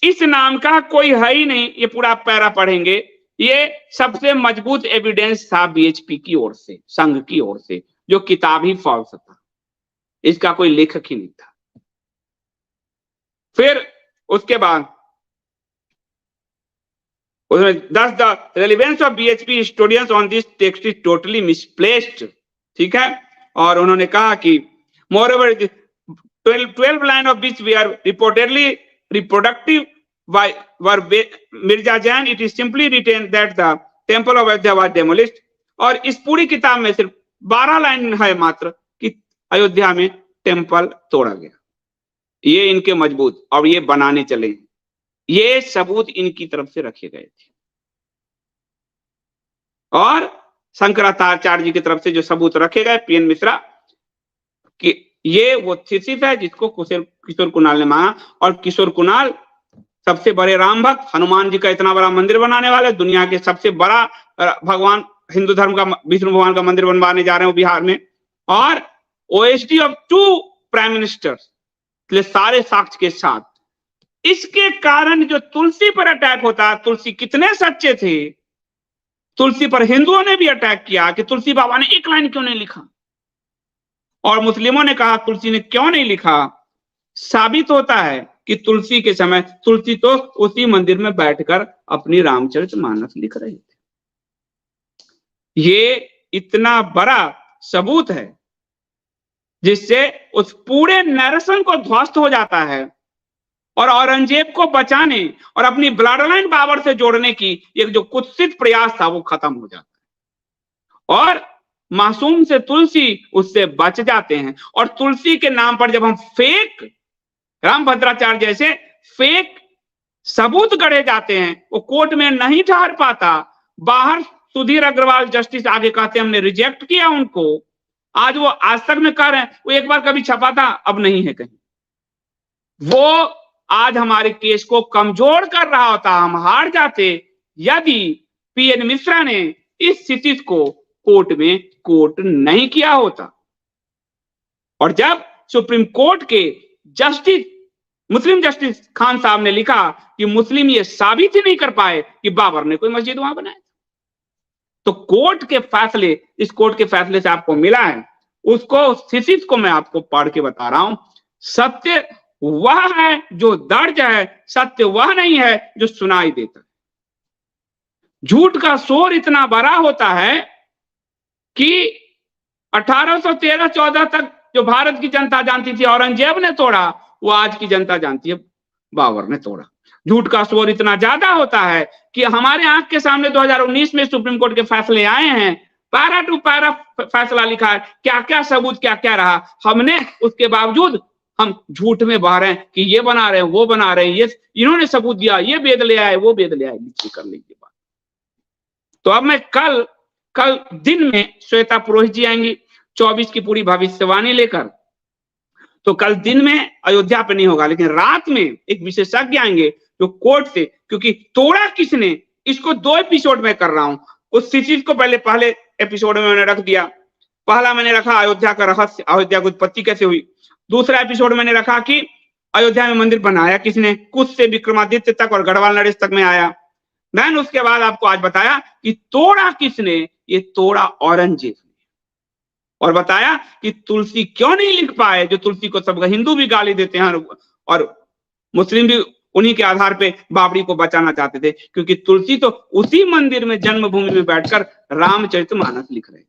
इस नाम का कोई है ही नहीं, ये पूरा पैरा पढ़ेंगे, ये सबसे मजबूत एविडेंस था बीएचपी की ओर से, संघ की ओर से, जो किताब ही फॉल्स था, इसका कोई लेखक ही नहीं था। फिर उसके बाद thus the relevance of BHP historians on this text is totally misplaced। ठीक है, और उन्होंने कहा कि moreover 12 line of which we are reportedly reproductive by were Mirza Jain, it is simply written that the temple of Ayodhya was demolished। और इस पूरी किताब में सिर्फ 12 लाइन है मात्र कि अयोध्या में टेम्पल तोड़ा गया। ये इनके मजबूत, और ये बनाने चले, ये सबूत इनकी तरफ से रखे गए थे, और शंकराचार्य जी की तरफ से जो सबूत रखे गए पीएन मिश्रा कि ये वो थीसिस है जिसको किशोर कुणाल ने मांगा। और किशोर कुणाल सबसे बड़े राम भक्त, हनुमान जी का इतना बड़ा मंदिर बनाने वाले, दुनिया के सबसे बड़ा भगवान हिंदू धर्म का विष्णु भगवान का मंदिर बनवाने जा रहे हैं बिहार में, और ओएसडी ऑफ 2 प्राइम मिनिस्टर्स, सारे साक्ष्य के साथ। इसके कारण जो तुलसी पर अटैक होता है, तुलसी कितने सच्चे थे, तुलसी पर हिंदुओं ने भी अटैक किया कि तुलसी बाबा ने एक लाइन क्यों नहीं लिखा, और मुस्लिमों ने कहा तुलसी ने क्यों नहीं लिखा। साबित होता है कि तुलसी के समय तुलसी तो उसी मंदिर में बैठकर अपनी रामचरितमानस लिख रही थी। ये इतना बड़ा सबूत है जिससे उस पूरे नैरेशन को ध्वस्त हो जाता है, और औरंगजेब को बचाने और अपनी ब्लड लाइन बाबर से जोड़ने की एक जो कुत्सित प्रयास था वो खत्म हो जाता है, और मासूम से तुलसी उससे बच जाते हैं। और तुलसी के नाम पर जब हम फेक रामभद्राचार्य जैसे फेक सबूत गढ़े जाते हैं, वो कोर्ट में नहीं ठहर पाता, बाहर सुधीर अग्रवाल जस्टिस आगे कहते हमने रिजेक्ट किया उनको, आज वो आज तक में कह रहे हैं, वो एक बार कभी छपा था अब नहीं है कहीं, वो आज हमारे केस को कमजोर कर रहा होता, हम हार जाते यदि पीएन मिश्रा ने इस स्थिति को कोर्ट में कोर्ट नहीं किया होता। और जब सुप्रीम कोर्ट के जस्टिस मुस्लिम जस्टिस खान साहब ने लिखा कि मुस्लिम ये साबित ही नहीं कर पाए कि बाबर ने कोई मस्जिद वहां बनाया, तो कोर्ट के फैसले, इस कोर्ट के फैसले से आपको मिला है, उसको थीसिस को मैं आपको पढ़ के बता रहा हूं। सत्य वह है जो दर्ज है, सत्य वह नहीं है जो सुनाई देता है। झूठ का शोर इतना बड़ा होता है कि 1813-14 तक जो भारत की जनता जानती थी औरंगजेब ने तोड़ा, वो आज की जनता जानती है बाबर ने तोड़ा। झूठ का शोर इतना ज्यादा होता है कि हमारे आंख के सामने 2019 में सुप्रीम कोर्ट के फैसले आए हैं, पैरा टू पैरा फैसला लिखा है, क्या क्या सबूत क्या क्या रहा, हमने उसके बावजूद हम झूठ में बह रहे हैं कि ये बना रहे हैं वो बना रहे हैं, ये इन्होंने सबूत दिया, ये वेद ले आए वो वेद ले आए, नीचे कर लीजिए बात। तो अब मैं कल दिन में श्वेता पुरोहित जी आएंगी 24 की पूरी भविष्यवाणी लेकर, तो कल दिन में अयोध्या पे नहीं होगा, लेकिन रात में एक विशेषज्ञ आएंगे जो कोर्ट से, क्योंकि तोड़ा किसने, इसको 2 एपिसोड में कर रहा हूं। उस चीज को पहले एपिसोड में मैंने रख दिया। पहला मैंने रखा अयोध्या का रहस्य, अयोध्या की उत्पत्ति कैसे हुई। दूसरा एपिसोड मैंने रखा कि अयोध्या में मंदिर बनाया किसने, कुछ से विक्रमादित्य तक और गढ़वाल नरेश तक में आया। देन उसके बाद आपको आज बताया कि तोड़ा किसने, ये तोड़ा औरंगजेब ने। और बताया कि तुलसी क्यों नहीं लिख पाए, जो तुलसी को सब हिंदू भी गाली देते हैं और मुस्लिम भी उन्हीं के आधार पे बाबरी को बचाना चाहते थे, क्योंकि तुलसी तो उसी मंदिर में जन्मभूमि में बैठकर रामचरितमानस लिख रहे थे।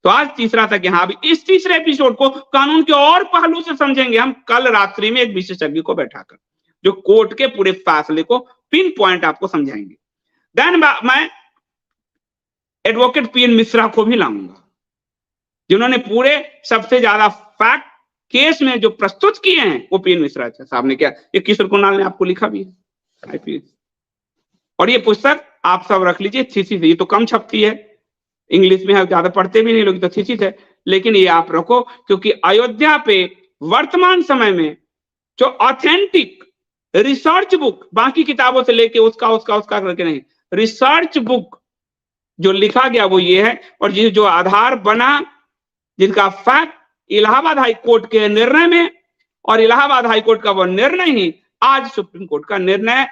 तो आज तीसरा तक यहाँ भी इस तीसरे एपिसोड को कानून के और पहलू से समझेंगे हम कल रात्रि में एक विशेषज्ञ को बैठाकर, जो कोर्ट के पूरे फैसले को पिन पॉइंट आपको समझाएंगे। देन मैं एडवोकेट पीएन मिश्रा को भी लाऊंगा, जिन्होंने पूरे सबसे ज्यादा फैक्ट केस में जो प्रस्तुत किए हैं वो पीएन मिश्रा साहब ने किया। ये किशोर कुणाल ने आपको लिखा भी है आईपीएस। और ये पुस्तक आप सब रख लीजिए, थीसिस, ये तो कम छपती है, इंग्लिश में है, ज्यादा पढ़ते भी नहीं लोग, तो थीसिस है, लेकिन ये आप रखो, क्योंकि अयोध्या पे वर्तमान समय में जो ऑथेंटिक रिसर्च बुक, बाकी किताबों से लेके उसका करके नहीं, रिसर्च बुक जो लिखा गया वो ये है। और जो आधार बना, जिनका फैक्ट इलाहाबाद हाई कोर्ट के निर्णय में, और इलाहाबाद हाई कोर्ट का वो निर्णय ही आज सुप्रीम कोर्ट का निर्णय,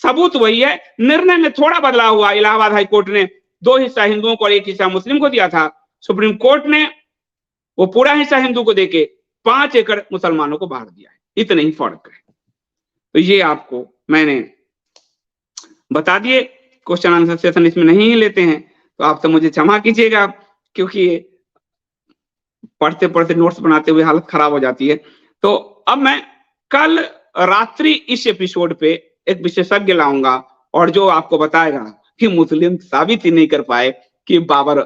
सबूत वही है। निर्णय में थोड़ा बदलाव हुआ, इलाहाबाद हाई कोर्ट ने 2 हिस्सा हिंदुओं को और 1 हिस्सा मुस्लिम को दिया था, सुप्रीम कोर्ट ने वो पूरा हिस्सा हिंदू को देके 5 एकड़ मुसलमानों को बांट दिया है। इतना ही फर्क है। तो ये आपको मैंने बता दिए। क्वेश्चन आंसर सेशन इसमें नहीं लेते हैं, तो आप तो मुझे क्षमा कीजिएगा, क्योंकि पढ़ते पढ़ते नोट्स बनाते हुए हालत खराब हो जाती है। तो अब मैं कल रात्रि इस एपिसोड पे एक विशेषज्ञ लाऊंगा, और जो आपको बताएगा कि मुस्लिम साबित ही नहीं कर पाए कि बाबर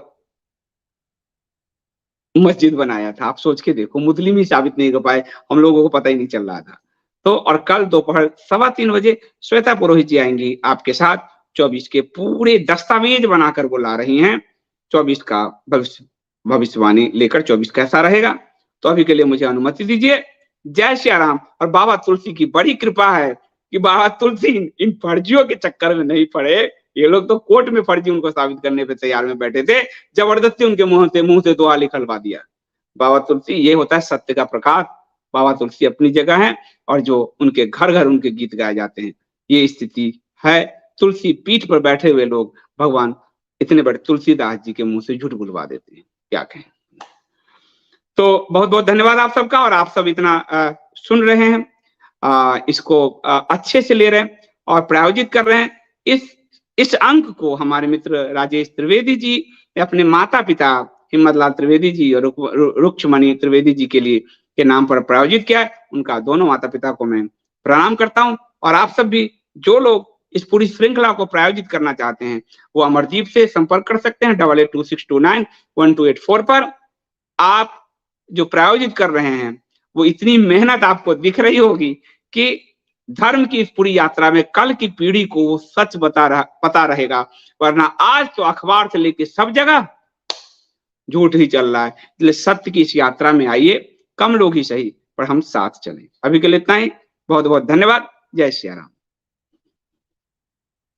मस्जिद बनाया था। आप सोच के देखो, मुस्लिम ही साबित नहीं कर पाए, हम लोगों को पता ही नहीं चल रहा था। तो और कल दोपहर 3:15 बजे श्वेता पुरोहित जी आएंगी आपके साथ, 24 के पूरे दस्तावेज बनाकर वो ला रही हैं, 24 का भविष्यवाणी लेकर 24 कैसा रहेगा। तो अभी के लिए मुझे अनुमति दीजिए। जय श्री राम। और बाबा तुलसी की बड़ी कृपा है कि बाबा तुलसी इन फर्जियों के चक्कर में नहीं पड़े। ये लोग तो कोर्ट में फर्जी उनको साबित करने पे तैयार में बैठे थे, जबरदस्ती उनके मुंह से दुआ लिखलवा दिया। बाबा तुलसी, ये होता है सत्य का प्रकाश। बाबा तुलसी अपनी जगह है, और जो उनके घर घर उनके गीत गाए जाते हैं, ये स्थिति है। तुलसी पीठ पर बैठे हुए लोग भगवान इतने बड़े तुलसीदास जी के मुंह से झूठ बुलवा देते हैं, क्या कहें। तो बहुत बहुत धन्यवाद आप सबका, और आप सब इतना सुन रहे हैं, इसको अच्छे से ले रहे हैं और प्रायोजित कर रहे हैं। इस अंक को हमारे मित्र राजेश त्रिवेदी जी ने अपने माता पिता हिम्मतलाल त्रिवेदी जी और रुक्षमणि त्रिवेदी जी के लिए के नाम पर प्रायोजित किया है। उनका दोनों माता पिता को मैं प्रणाम करता हूं। और आप सब भी जो लोग इस पूरी श्रृंखला को प्रायोजित करना चाहते हैं, वो अमरदीप से संपर्क कर सकते हैं 8826291284 पर। आप जो प्रायोजित कर रहे हैं, वो इतनी मेहनत आपको दिख रही होगी कि धर्म की इस पूरी यात्रा में कल की पीढ़ी को वो सच पता रहेगा, वरना आज तो अखबार से लेके सब जगह झूठ ही चल रहा है। इसलिए सत्य की इस यात्रा में आइए, कम लोग ही सही पर हम साथ चलें। अभी के लिए इतना ही। बहुत बहुत धन्यवाद। जय श्री राम।